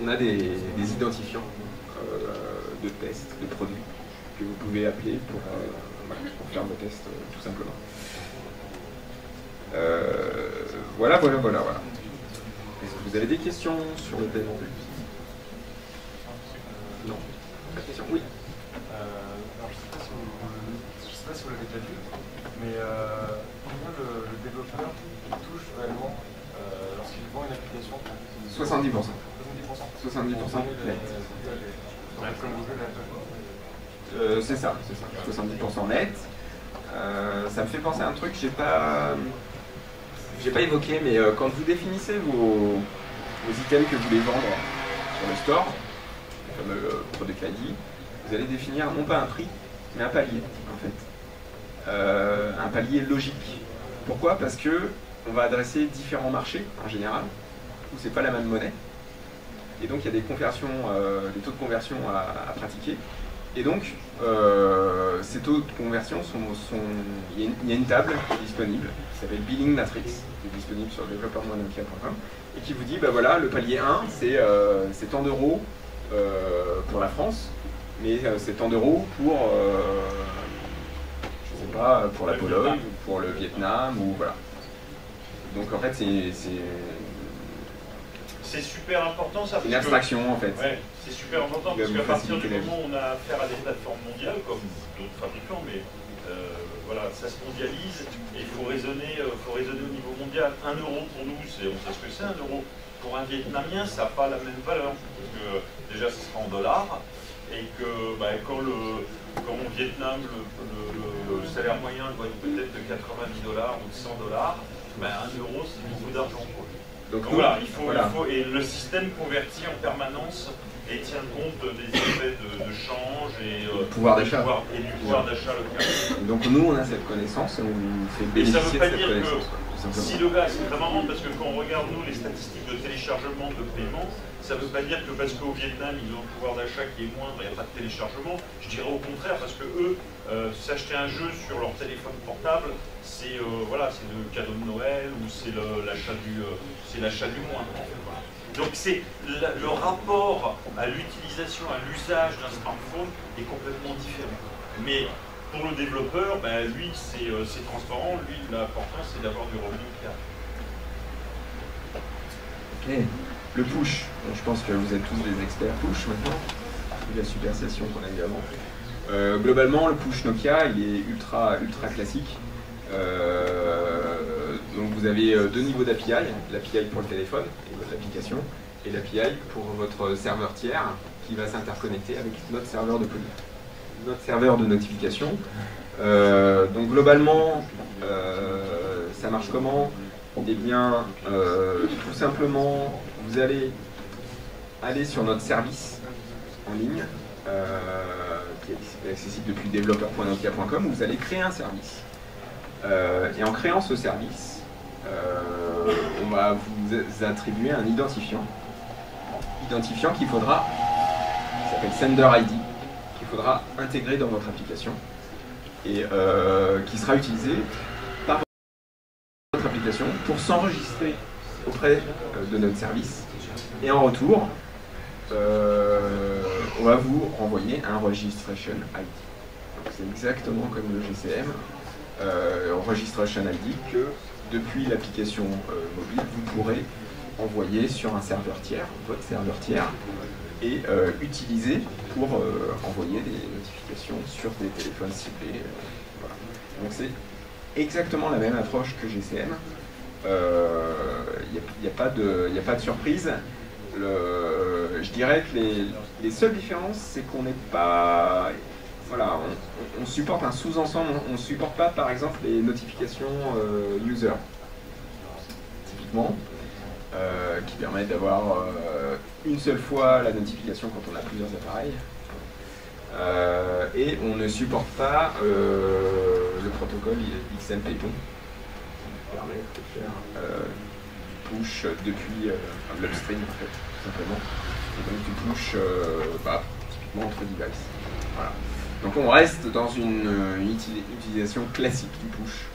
on a des identifiants de tests, de produits, que vous pouvez appeler pour faire vos tests, tout simplement. Voilà. Est-ce que vous avez des questions sur le paiement? Non. Pas de question? Oui. Alors je sais pas si vous l'avez déjà vu, mais combien le développeur touche réellement lorsqu'il vend une application? 70%. 70% net. C'est ça. 70% net. Ça me fait penser à un truc que j'ai pas évoqué, mais quand vous définissez vos items que vous voulez vendre sur le store, le fameux product ID, vous allez définir non pas un prix, mais un palier, en fait. Un palier logique. Pourquoi? Parce que on va adresser différents marchés, en général, où c'est pas la même monnaie. Et donc il y a des conversions, des taux de conversion à pratiquer. Et donc, ces taux de conversion il y a une table qui est disponible, qui s'appelle Billing Matrix, qui est disponible sur developer.nokia.com, et qui vous dit, voilà, le palier 1, c'est tant d'euros pour la France, mais c'est tant d'euros pour, je sais pas, pour la Pologne, ou pour le Vietnam, ou voilà. Donc en fait, c'est super important ça. C'est une abstraction en fait. Ouais, c'est super important Il va parce vous qu'à partir du faciliter la vie. moment où on a affaire à des plateformes mondiales, comme d'autres fabricants, mais voilà, ça se mondialise et il faut raisonner au niveau mondial. 1 euro pour nous, on sait ce que c'est 1 euro. Pour un Vietnamien, ça n'a pas la même valeur. Parce que déjà, ce sera en dollars. Et que bah, quand au Vietnam, le salaire moyen doit être peut-être de 90 $ ou de 100 $, bah, 1 euro, c'est beaucoup d'argent. Donc voilà, il faut, et le système convertit en permanence et tient compte des effets de change et du pouvoir d'achat local. Donc nous, on a cette connaissance, on fait bénéficier de cette connaissance. Si le gars, c'est très marrant parce que quand on regarde nous les statistiques de téléchargement de paiement, ça ne veut pas dire que parce qu'au Vietnam ils ont un pouvoir d'achat qui est moindre, il n'y a pas de téléchargement. Je dirais au contraire parce que eux, s'acheter un jeu sur leur téléphone portable, c'est voilà, c'est le cadeau de Noël ou c'est l'achat du mois. Voilà. Donc c'est le rapport à l'utilisation, à l'usage d'un smartphone est complètement différent. Mais pour le développeur, ben, lui, c'est transparent. Lui, l'important, c'est d'avoir du revenu clair. Ok. Le push. Donc, je pense que vous êtes tous des experts push maintenant. Vu la supersession qu'on a eu avant. Globalement, le push Nokia, il est ultra classique. Donc vous avez deux niveaux d'API. L'API pour le téléphone et votre application. Et l'API pour votre serveur tiers qui va s'interconnecter avec notre serveur de police. Notre serveur de notification. Donc globalement, ça marche comment? Eh bien, tout simplement, vous allez aller sur notre service en ligne, qui est accessible depuis developer.nokia.com, où vous allez créer un service. Et en créant ce service, on va vous attribuer un identifiant qu'il faudra, qui s'appelle Sender ID, qu'il faudra intégrer dans votre application et qui sera utilisé par votre application pour s'enregistrer auprès de notre service. Et en retour, on va vous renvoyer un registration ID. C'est exactement comme le GCM, registration ID, que depuis l'application mobile, vous pourrez envoyer sur un serveur tiers, votre serveur tiers, et utiliser pour envoyer des notifications sur des téléphones ciblés. Voilà. Donc c'est exactement la même approche que GCM. Il n'y a pas de surprise. Je dirais que les seules différences, c'est qu'on n'est pas... Voilà, on supporte un sous-ensemble, on ne supporte pas par exemple les notifications user, typiquement, qui permettent d'avoir une seule fois la notification quand on a plusieurs appareils. Et on ne supporte pas le protocole XMPP, qui permet de faire du push depuis l'upstream, en fait, tout simplement. Et donc du push typiquement entre devices. Voilà. Donc on reste dans une utilisation classique du push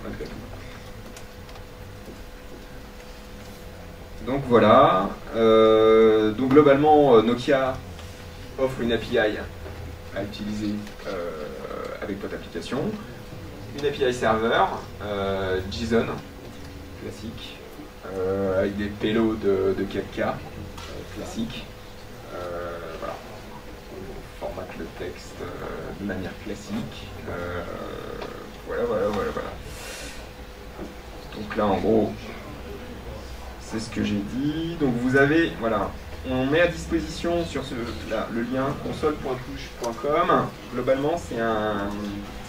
malgré tout. Donc voilà. Donc globalement, Nokia offre une API à utiliser avec votre application. Une API serveur, JSON, classique, avec des payloads de 4K, classique. Voilà. On formate le texte de manière classique. Voilà. Donc là, en gros, c'est ce que j'ai dit. Donc vous avez, voilà, on met à disposition sur le lien console.push.com. Globalement, c'est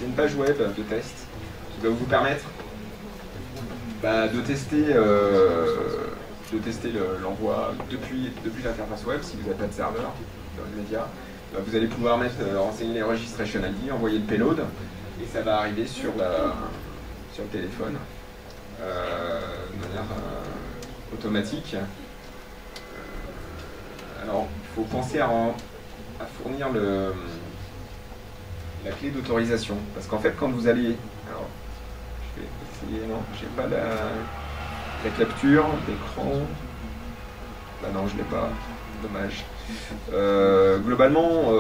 une page web de test qui va vous permettre de tester l'envoi depuis l'interface web. Si vous n'avez pas de serveur dans l'immédiat, vous allez pouvoir renseigner les registration ID, envoyer le payload, et ça va arriver sur le téléphone de manière automatique. Alors, il faut penser à fournir la clé d'autorisation, parce qu'en fait, quand vous allez... Alors, je vais essayer, non, j'ai pas la capture d'écran. Bah non, je l'ai pas, dommage. Globalement,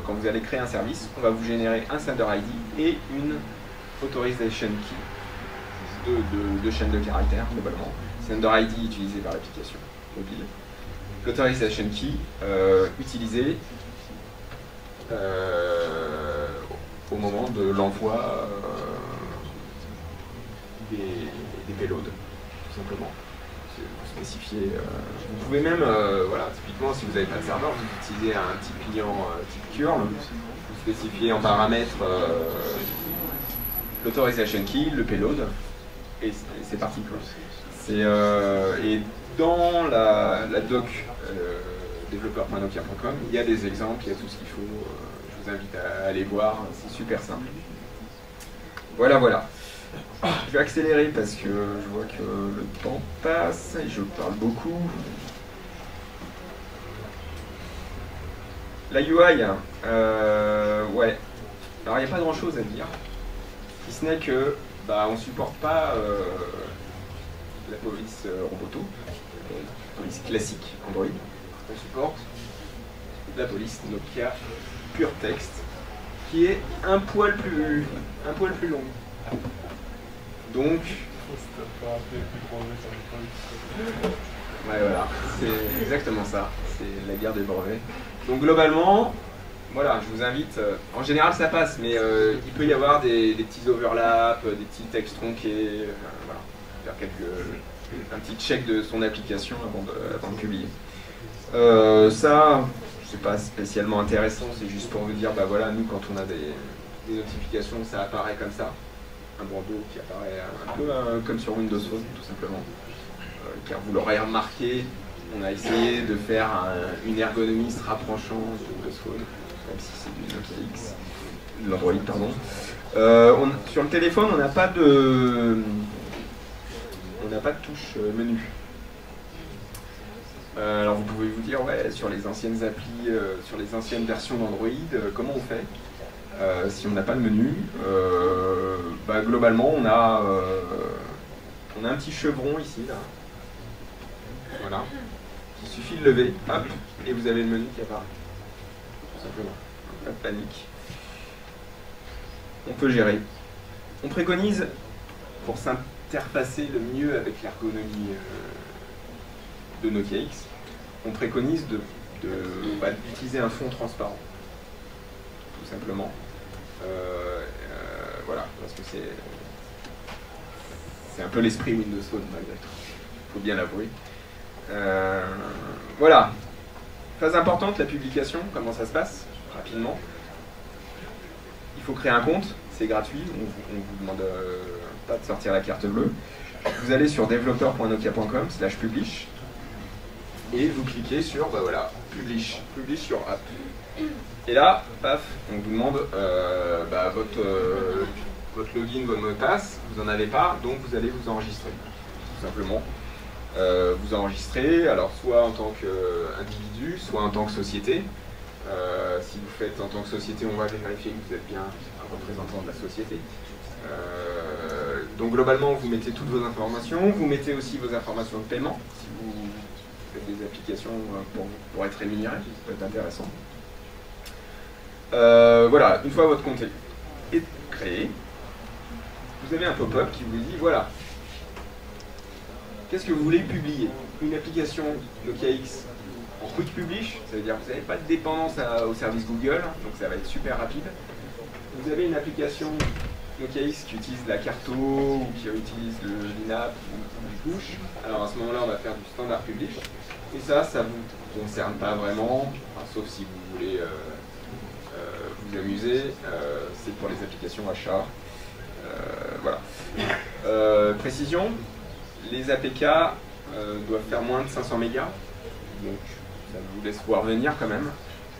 quand vous allez créer un service, on va vous générer un sender ID et une authorization key. deux chaînes de caractères, globalement. Sender ID utilisé par l'application mobile. L'Authorization Key utilisé au moment de l'envoi des payloads, tout simplement. Vous spécifiez, vous pouvez même, voilà, typiquement si vous n'avez pas de serveur, vous utilisez un type client type curl, vous spécifiez en paramètre l'Authorization Key, le payload, et c'est parti. Et dans la doc développeur.nokia.com, il y a des exemples, il y a tout ce qu'il faut. Je vous invite à aller voir, c'est super simple. Voilà, voilà. Je vais accélérer parce que je vois que le temps passe et je parle beaucoup. La UI, ouais. Alors il n'y a pas grand chose à dire, si ce n'est que on ne supporte pas la police Roboto, la police classique Android. On supporte la police Nokia Pure Text, qui est un poil plus longue. Donc, ouais, voilà, c'est exactement ça, c'est la guerre des brevets. Donc globalement, voilà, je vous invite, en général ça passe, mais il peut y avoir des petits overlaps, des petits textes tronqués, voilà, faire un petit check de son application avant de publier. Ça, c'est pas spécialement intéressant, c'est juste pour vous dire, voilà, nous quand on a des notifications, ça apparaît comme ça. Un bandeau qui apparaît un peu comme sur Windows Phone, tout simplement. Car vous l'aurez remarqué, on a essayé de faire une ergonomie se rapprochant de Windows Phone, même si c'est du Nokia X, de l'Android, pardon. Sur le téléphone, on n'a pas de touche menu. Alors vous pouvez vous dire, ouais, sur les anciennes applis, sur les anciennes versions d'Android, comment on fait si on n'a pas le menu? Globalement, on a un petit chevron ici, là. Voilà. Il suffit de lever, hop, et vous avez le menu qui apparaît. Tout simplement. Pas de panique. On peut gérer. On préconise, pour s'interfacer le mieux avec l'ergonomie de Nokia X, on préconise d'utiliser un fond transparent. Tout simplement. Voilà, parce que c'est un peu l'esprit Windows Phone malgré tout, il faut bien l'avouer. Voilà, phase importante, la publication, comment ça se passe, rapidement. Il faut créer un compte, c'est gratuit, on vous demande pas de sortir la carte bleue. Vous allez sur developer.nokia.com/publish et vous cliquez sur, voilà, publish sur app. Et là, paf, on vous demande votre login, votre mot de passe, vous n'en avez pas, donc vous allez vous enregistrer, tout simplement. Vous enregistrez, alors soit en tant qu'individu, soit en tant que société. Si vous faites en tant que société, on va vérifier que vous êtes bien un représentant de la société. Donc globalement, vous mettez toutes vos informations, vous mettez aussi vos informations de paiement, si vous faites des applications pour être rémunéré, ça peut être intéressant. Voilà, une fois votre compte est créé, vous avez un pop-up qui vous dit, voilà, qu'est-ce que vous voulez publier? Une application Nokia X en quick publish, ça veut dire que vous n'avez pas de dépendance au service Google, donc ça va être super rapide. Vous avez une application Nokia X qui utilise la Carto ou qui utilise le Linap ou du push. Alors à ce moment-là, on va faire du standard publish. Et ça ne vous concerne pas vraiment, enfin, sauf si vous voulez vous amuser. C'est pour les applications achats. Voilà. Précision, les APK doivent faire moins de 500 mégas. Donc ça vous laisse voir venir quand même.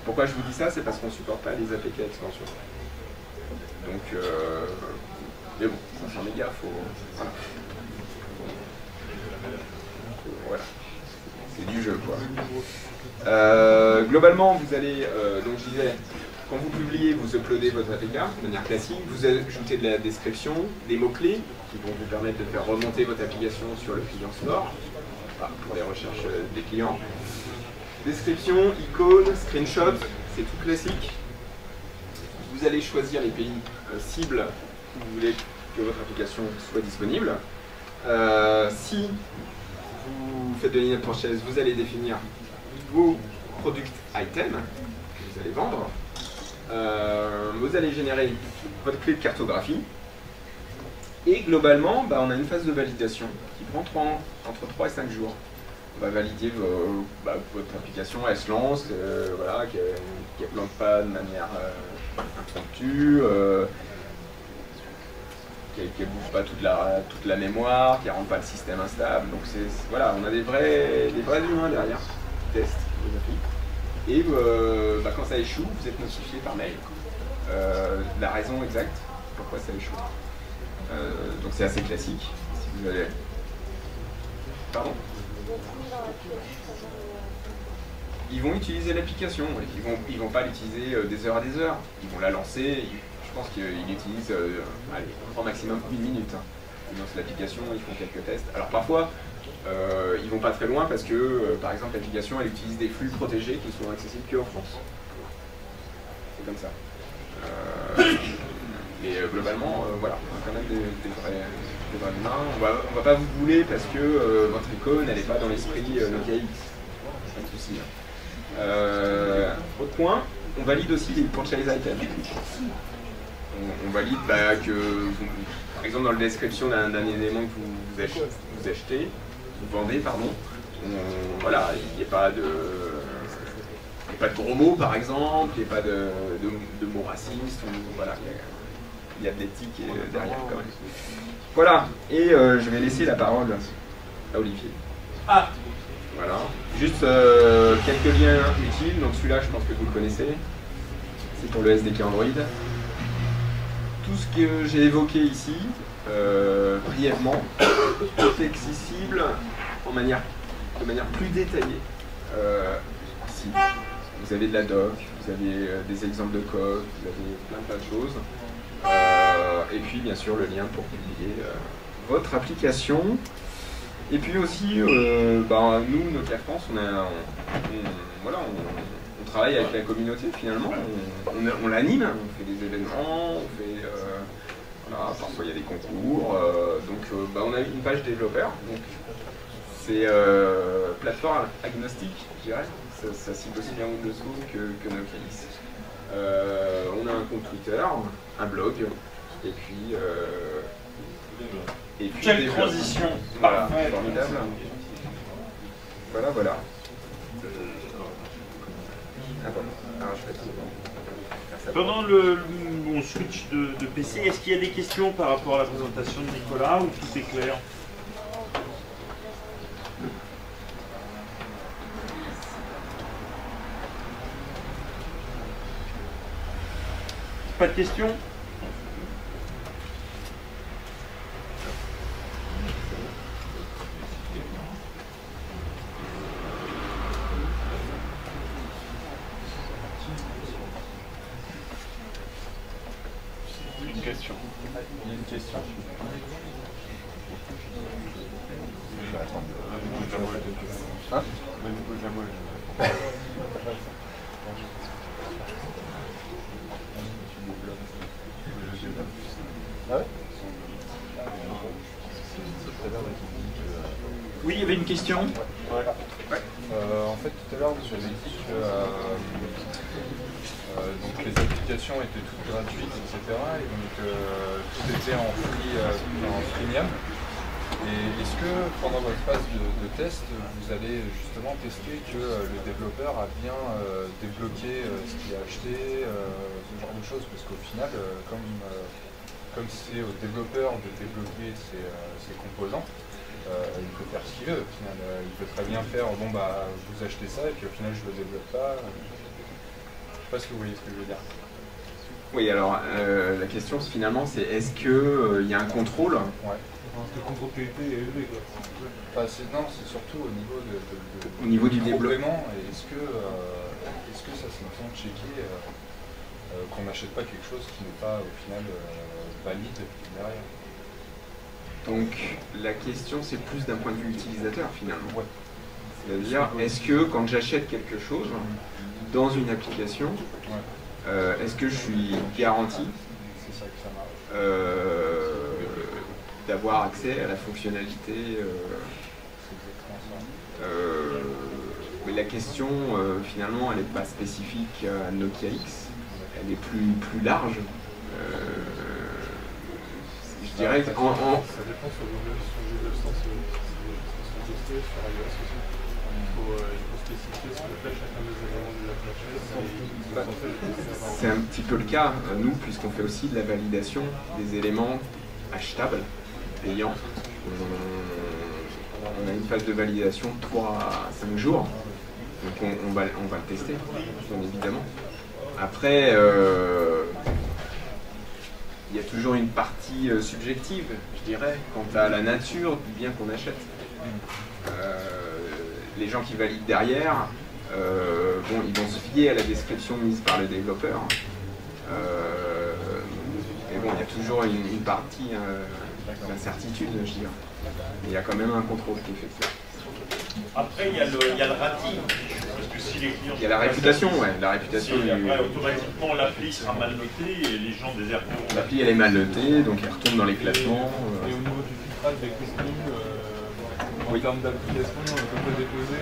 Pourquoi je vous dis ça? C'est parce qu'on ne supporte pas les APK extension. Donc, mais bon, 500 mégas, voilà. C'est du jeu, quoi. Globalement, vous allez, donc je disais, quand vous publiez, vous uploadez votre APK de manière classique, vous ajoutez de la description, des mots-clés qui vont vous permettre de faire remonter votre application sur le client store, pour les recherches des clients. Description, icône, screenshot, c'est tout classique. Vous allez choisir les pays cibles que vous voulez que votre application soit disponible. Si vous faites de l'in-app purchase, vous allez définir vos product items que vous allez vendre. Vous allez générer votre clé de cartographie. Et globalement, on a une phase de validation qui prend entre 3 et 5 jours. On va valider votre application, elle se lance, voilà, qu'elle ne plante pas de manière impromptue, qu'elle ne bouffe pas toute la mémoire, qu'elle ne rende pas le système instable. Donc voilà, on a des vrais humains derrière qui testent vos applis. Et quand ça échoue, vous êtes notifié par mail. La raison exacte pourquoi ça échoue. Donc c'est assez classique. Si vous allez... Pardon ? Ils vont utiliser l'application. Ils vont pas l'utiliser des heures à des heures. Ils vont la lancer. Je pense qu'ils l'utilisent en maximum 1 minute. Ils lancent l'application, ils font quelques tests. Alors parfois, ils vont pas très loin parce que, par exemple, l'application elle utilise des flux protégés qui sont accessibles qu'en France. C'est comme ça. Mais globalement, voilà, on a quand même des vrais humains. On va pas vous bouler parce que votre icône elle n'est pas dans l'esprit Nokia X. Pas de souci. Autre point, on valide aussi les purchase items. On valide que, par exemple, dans la description d'un élément que vous achetez, vous vendez, pardon, voilà, il n'y a pas de gros mots, par exemple, il n'y a pas de mots racistes, voilà, il y a de l'éthique derrière quand même. Voilà, et je vais laisser la parole à Olivier. Voilà, juste quelques liens utiles, donc celui-là je pense que vous le connaissez, c'est pour le SDK Android. Tout ce que j'ai évoqué ici, brièvement, est accessible de manière plus détaillée. Ici, vous avez de la doc, vous avez des exemples de code, vous avez plein de choses. Et puis bien sûr le lien pour publier votre application. Et puis aussi, nous, Nokia France, on travaille avec la communauté finalement, on l'anime, on fait des événements, voilà, parfois il y a des concours, on a une page développeur, donc c'est plateforme agnostique, je dirais, ça cible aussi bien Windows Phone que Nokia X. On a un compte Twitter, un blog, et puis quelle transition! Voilà, formidable. Voilà. Alors, je fais Pendant mon switch de PC, est-ce qu'il y a des questions par rapport à la présentation de Nicolas ou tout est clair? Pas de questions? Une question. Il y a une question. Hein? Ah ouais? Oui, il y avait une question. En fait, tout à l'heure, vous avez dit que donc les applications étaient toutes gratuites, etc. Et donc tout était en freemium. Et est-ce que pendant votre phase de test, vous allez justement tester que le développeur a bien débloqué ce qu'il a acheté, ce genre de choses? Parce qu'au final, comme c'est au développeur de débloquer ses composants, il peut faire ce qu'il veut. Au final, il peut très bien faire vous achetez ça et puis au final je le développe pas. Je sais pas si vous voyez ce que je veux dire. Oui, alors la question finalement c'est est-ce qu'il y a un contrôle? Ouais. Le contrôle qualité est élevé, quoi. Enfin, c'est surtout au niveau au niveau du développement. Et est-ce que ça c'est une façon de checker qu'on n'achète pas quelque chose qui n'est pas au final valide derrière? Donc la question c'est plus d'un point de vue utilisateur finalement. Ouais. C'est-à-dire est-ce que quand j'achète quelque chose dans une application, est-ce que je suis garanti C'est ça que ça marche. d'avoir accès à la fonctionnalité. Mais la question, finalement, elle n'est pas spécifique à Nokia X, elle est plus large. Je dirais ça dépend sur Google Sens, sur iOS aussi. Il faut spécifier ce que fait chacun des éléments de la plaquette. C'est un petit peu le cas, nous, puisqu'on fait aussi de la validation des éléments achetables, payants. On a une phase de validation de 3 à 5 jours, donc on va le tester, bien évidemment. Après, il y a toujours une partie subjective, je dirais, quant à la nature du bien qu'on achète. Les gens qui valident derrière, bon, ils vont se fier à la description mise par le développeur. Mais bon, il y a toujours une partie d'incertitude, je dirais. Il y a quand même un contrôle qui est fait. Après, il y a le rating. Parce que si les clients... Il y a la réputation, ouais. La réputation. Après, automatiquement, l'appli sera mal notée et les gens déserteront. L'appli, elle est mal notée, donc elle retourne dans les classements. Et au niveau du filtrage des contenus, en termes d'application qu'on peut déposer,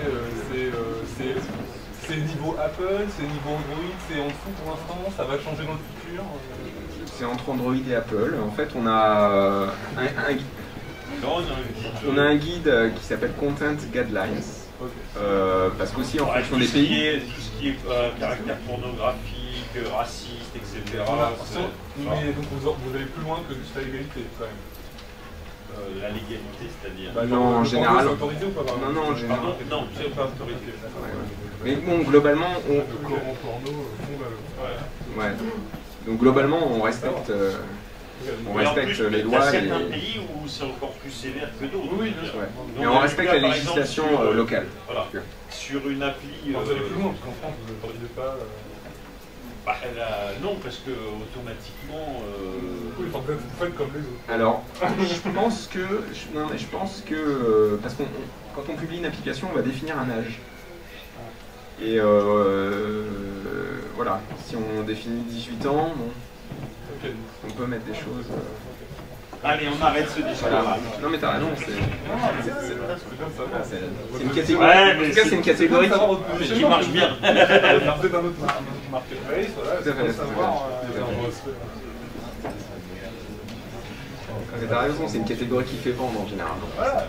c'est niveau Apple, c'est niveau Android, c'est en dessous pour l'instant, ça va changer dans le futur. C'est entre Android et Apple. En fait, on a un guide qui s'appelle Content Guidelines. Parce qu'aussi en fonction des pays. Tout ce qui est caractère pornographique, raciste, etc. Voilà. Mais donc vous allez plus loin que juste la légalité quand même. La légalité, c'est-à-dire non, en général. C'est autorisé ou pas? Non, en général. Non, c'est pas autorisé. Mais bon, globalement, ouais. Donc globalement, on respecte. On respecte les lois. Il y a certains pays où c'est encore plus sévère que d'autres. Oui, bien sûr. Mais on respecte la législation locale. Voilà. Sur une appli. Vous allez plus loin, parce qu'en France, vous n'autorisez pas. Non, parce que automatiquement. Oui, vous faites comme les autres. Alors, je pense que parce qu'on quand on publie une application, on va définir un âge. Et voilà, si on définit 18 ans, bon, on peut mettre des choses. Allez, on arrête ce discours-là. Voilà. Non mais t'as raison, c'est une catégorie. Ouais, en tout cas, c'est une catégorie qui marche bien. Peut-être un autre marketplace, voilà, tout à fait. savoir. T'as raison, c'est une catégorie qui fait vendre en général. Voilà.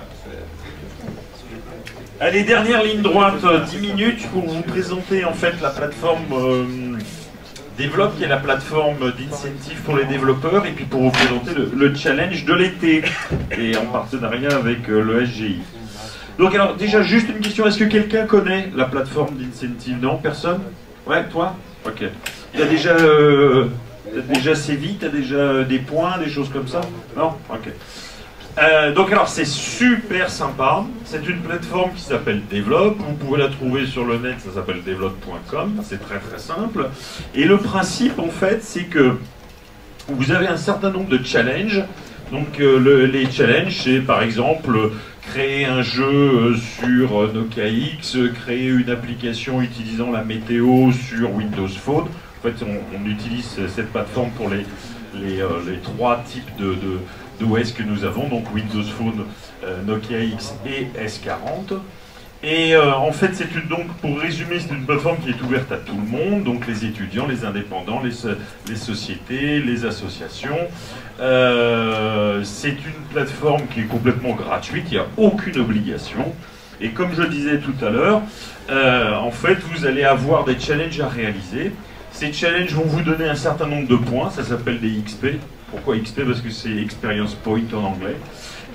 Allez, dernière ligne droite, 10 minutes pour vous présenter en fait la plateforme Develop, qui est la plateforme d'incentive pour les développeurs, et puis pour vous présenter le challenge de l'été, et en partenariat avec le SGI. Donc alors déjà juste une question, est-ce que quelqu'un connaît la plateforme d'incentive? Non, personne? Ouais, toi? Ok. T'as déjà sévi, t'as déjà des points, des choses comme ça? Non? Ok. Donc alors c'est super sympa, c'est une plateforme qui s'appelle Develop, vous pouvez la trouver sur le net, ça s'appelle develop.com, c'est très très simple. Et le principe en fait c'est que vous avez un certain nombre de challenges. Donc les challenges c'est par exemple créer un jeu sur Nokia X, créer une application utilisant la météo sur Windows Phone. En fait on utilise cette plateforme pour les 3 types d'OS que nous avons, donc Windows Phone, Nokia X et S40. Et en fait, donc pour résumer, c'est une plateforme qui est ouverte à tout le monde, donc les étudiants, les indépendants, les sociétés, les associations. C'est une plateforme qui est complètement gratuite, il n'y a aucune obligation. Et comme je disais tout à l'heure, en fait, vous allez avoir des challenges à réaliser. Ces challenges vont vous donner un certain nombre de points, ça s'appelle des XP. Pourquoi XP? Parce que c'est Experience Point en anglais.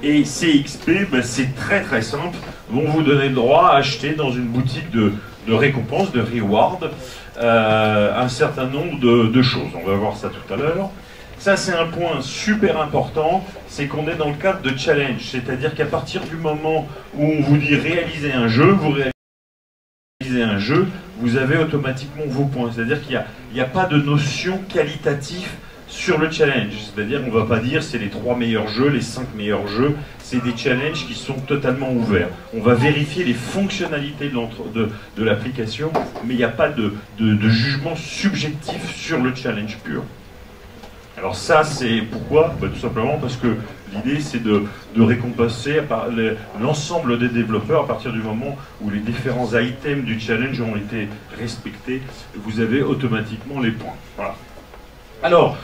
Et ces XP, ben, c'est très très simple, vont vous donner le droit à acheter dans une boutique de récompenses, de reward, un certain nombre de choses. On va voir ça tout à l'heure. Ça, c'est un point super important, c'est qu'on est dans le cadre de challenge. C'est-à-dire qu'à partir du moment où on vous dit réaliser un jeu, vous réalisez un jeu, vous avez automatiquement vos points. C'est-à-dire qu'il n'y a pas de notion qualitative sur le challenge, c'est-à-dire qu'on ne va pas dire c'est les 3 meilleurs jeux, les 5 meilleurs jeux, c'est des challenges qui sont totalement ouverts. On va vérifier les fonctionnalités de l'application, mais il n'y a pas de jugement subjectif sur le challenge pur. Alors ça, c'est pourquoi? Tout simplement parce que L'idée, c'est de récompenser l'ensemble des développeurs à partir du moment où les différents items du challenge ont été respectés. Vous avez automatiquement les points. Voilà. Alors,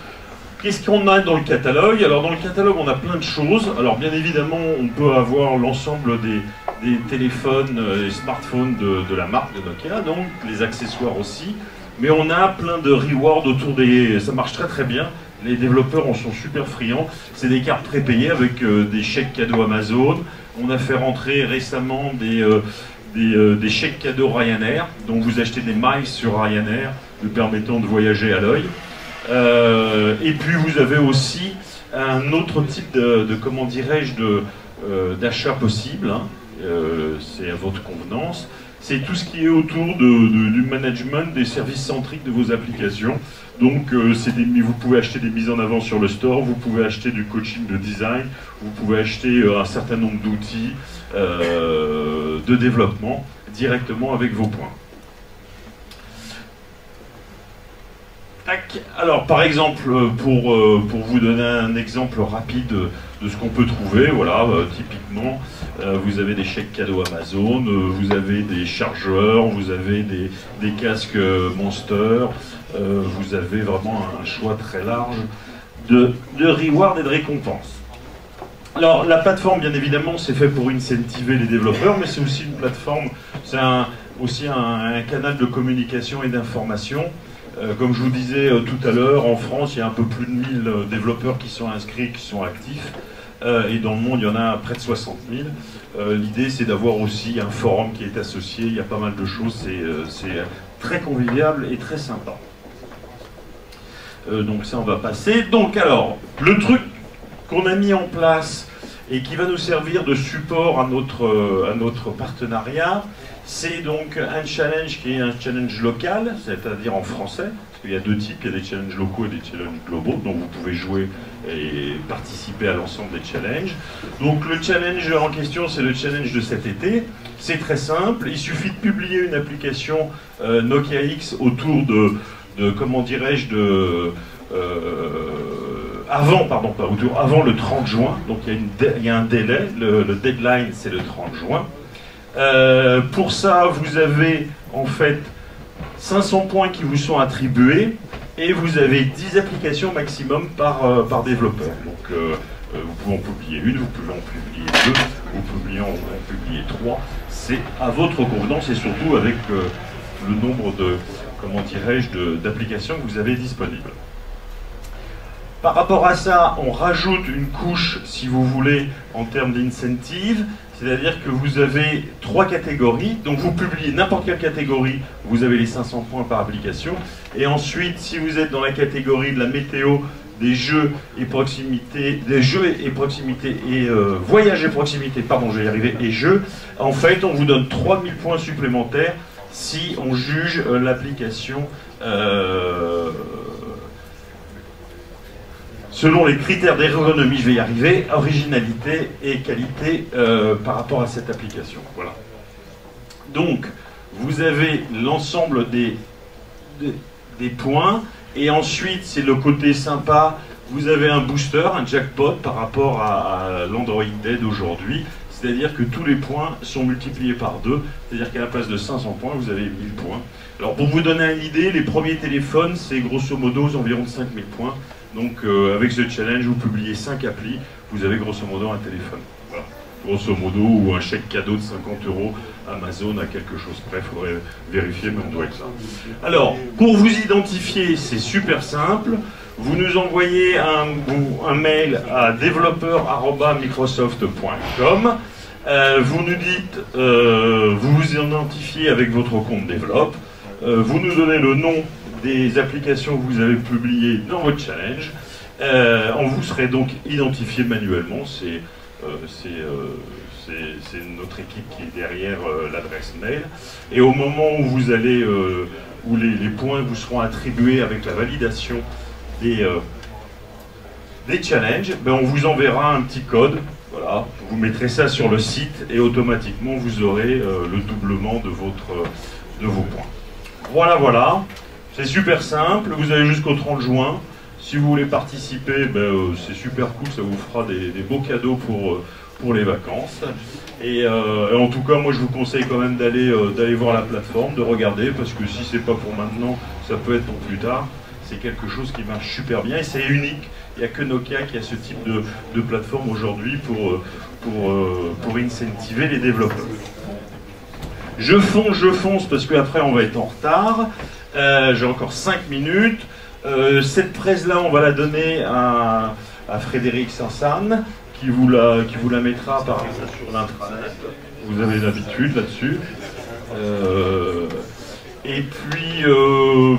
qu'est-ce qu'on a dans le catalogue? Alors, dans le catalogue, on a plein de choses. Alors, bien évidemment, on peut avoir l'ensemble des téléphones et smartphones de la marque de Nokia, donc les accessoires aussi. Mais on a plein de rewards autour des... Ça marche très très bien. Les développeurs en sont super friands. C'est des cartes prépayées avec des chèques cadeaux Amazon. On a fait rentrer récemment des chèques cadeaux Ryanair. Donc vous achetez des miles sur Ryanair, vous permettant de voyager à l'œil. Et puis vous avez aussi un autre type de comment dirais-je, d'achat possible. Hein. C'est à votre convenance. C'est tout ce qui est autour du management des services centriques de vos applications. Donc vous pouvez acheter des mises en avant sur le store, vous pouvez acheter du coaching de design, vous pouvez acheter un certain nombre d'outils de développement directement avec vos points. Tac. Alors par exemple, pour vous donner un exemple rapide de ce qu'on peut trouver, voilà, typiquement, vous avez des chèques cadeaux Amazon, vous avez des chargeurs, vous avez des casques Monster, vous avez vraiment un choix très large de rewards et de récompenses. Alors la plateforme, bien évidemment, c'est fait pour incentiver les développeurs, mais c'est aussi une plateforme, c'est aussi un canal de communication et d'information. Comme je vous disais tout à l'heure, en France, il y a un peu plus de 1000 développeurs qui sont inscrits, qui sont actifs. Et dans le monde, il y en a près de 60 000. L'idée, c'est d'avoir aussi un forum qui est associé. Il y a pas mal de choses. C'est très convivial et très sympa. Donc ça, on va passer. Donc alors, le truc qu'on a mis en place et qui va nous servir de support à notre partenariat, c'est donc un challenge qui est un challenge local, c'est-à-dire en français, parce qu'il y a deux types, il y a des challenges locaux et des challenges globaux, donc vous pouvez jouer et participer à l'ensemble des challenges. Donc le challenge en question, c'est le challenge de cet été. C'est très simple, il suffit de publier une application Nokia X autour de comment dirais-je, avant le 30 juin, donc il y a un délai, le deadline c'est le 30 juin. Pour ça, vous avez en fait 500 points qui vous sont attribués et vous avez 10 applications maximum par développeur. Donc vous pouvez en publier une, vous pouvez en publier deux, vous pouvez en publier trois. C'est à votre convenance et surtout avec le nombre de, comment dirais-je, d'applications que vous avez disponibles. Par rapport à ça, on rajoute une couche, si vous voulez, en termes d'incentive. C'est-à-dire que vous avez 3 catégories, donc vous publiez n'importe quelle catégorie, vous avez les 500 points par application, et ensuite, si vous êtes dans la catégorie de la météo, des jeux et proximité, voyage et proximité, pardon, je vais y arriver, et jeux, en fait, on vous donne 3000 points supplémentaires si on juge l'application selon les critères d'ergonomie, je vais y arriver, originalité et qualité par rapport à cette application. Voilà. Donc, vous avez l'ensemble des points, et ensuite, c'est le côté sympa, vous avez un booster, un jackpot par rapport à l'Android Dead aujourd'hui, c'est-à-dire que tous les points sont multipliés par 2, c'est-à-dire qu'à la place de 500 points, vous avez 1000 points. Alors, pour vous donner une idée, les premiers téléphones, c'est grosso modo environ 5000 points. Donc avec ce challenge, vous publiez 5 applis, vous avez grosso modo un téléphone. Voilà. Grosso modo, ou un chèque cadeau de 50 € Amazon à quelque chose près, il faudrait vérifier, mais on doit être là. Alors, pour vous identifier, c'est super simple. Vous nous envoyez un mail à développeur@microsoft.com. Vous nous dites, vous vous identifiez avec votre compte développe. Vous nous donnez le nom des applications que vous avez publiées dans votre challenge. On vous serait donc identifié manuellement. C'est notre équipe qui est derrière l'adresse mail. Et au moment où vous allez, où les points vous seront attribués avec la validation des challenges, ben on vous enverra un petit code. Voilà, vous mettrez ça sur le site et automatiquement vous aurez le doublement de vos points. Voilà, voilà. C'est super simple, vous avez jusqu'au 30 juin. Si vous voulez participer, c'est super cool, ça vous fera des beaux cadeaux pour les vacances. Et en tout cas, moi je vous conseille quand même d'aller voir la plateforme, de regarder, parce que si c'est pas pour maintenant, ça peut être pour plus tard. C'est quelque chose qui marche super bien et c'est unique. Il n'y a que Nokia qui a ce type de plateforme aujourd'hui pour incentiver les développeurs. Je fonce parce qu'après on va être en retard. J'ai encore 5 minutes. Cette presse-là, on va la donner à Frédéric Sansan, qui vous la mettra par sur l'intranet. Vous avez l'habitude là-dessus. Et puis,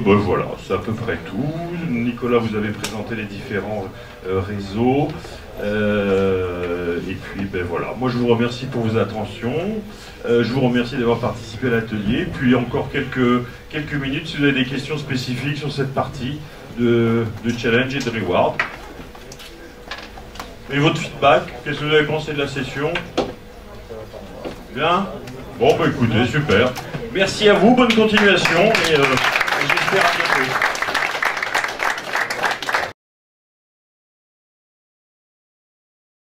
voilà, c'est à peu près tout. Nicolas, vous avez présenté les différents réseaux. Et puis, voilà. Moi, je vous remercie pour vos attentions. Je vous remercie d'avoir participé à l'atelier. Puis, encore quelques minutes si vous avez des questions spécifiques sur cette partie de challenge et de reward. Et votre feedback, qu'est-ce que vous avez pensé de la session? Bien? Bon, écoutez, super. Merci à vous, bonne continuation, et j'espère à bientôt.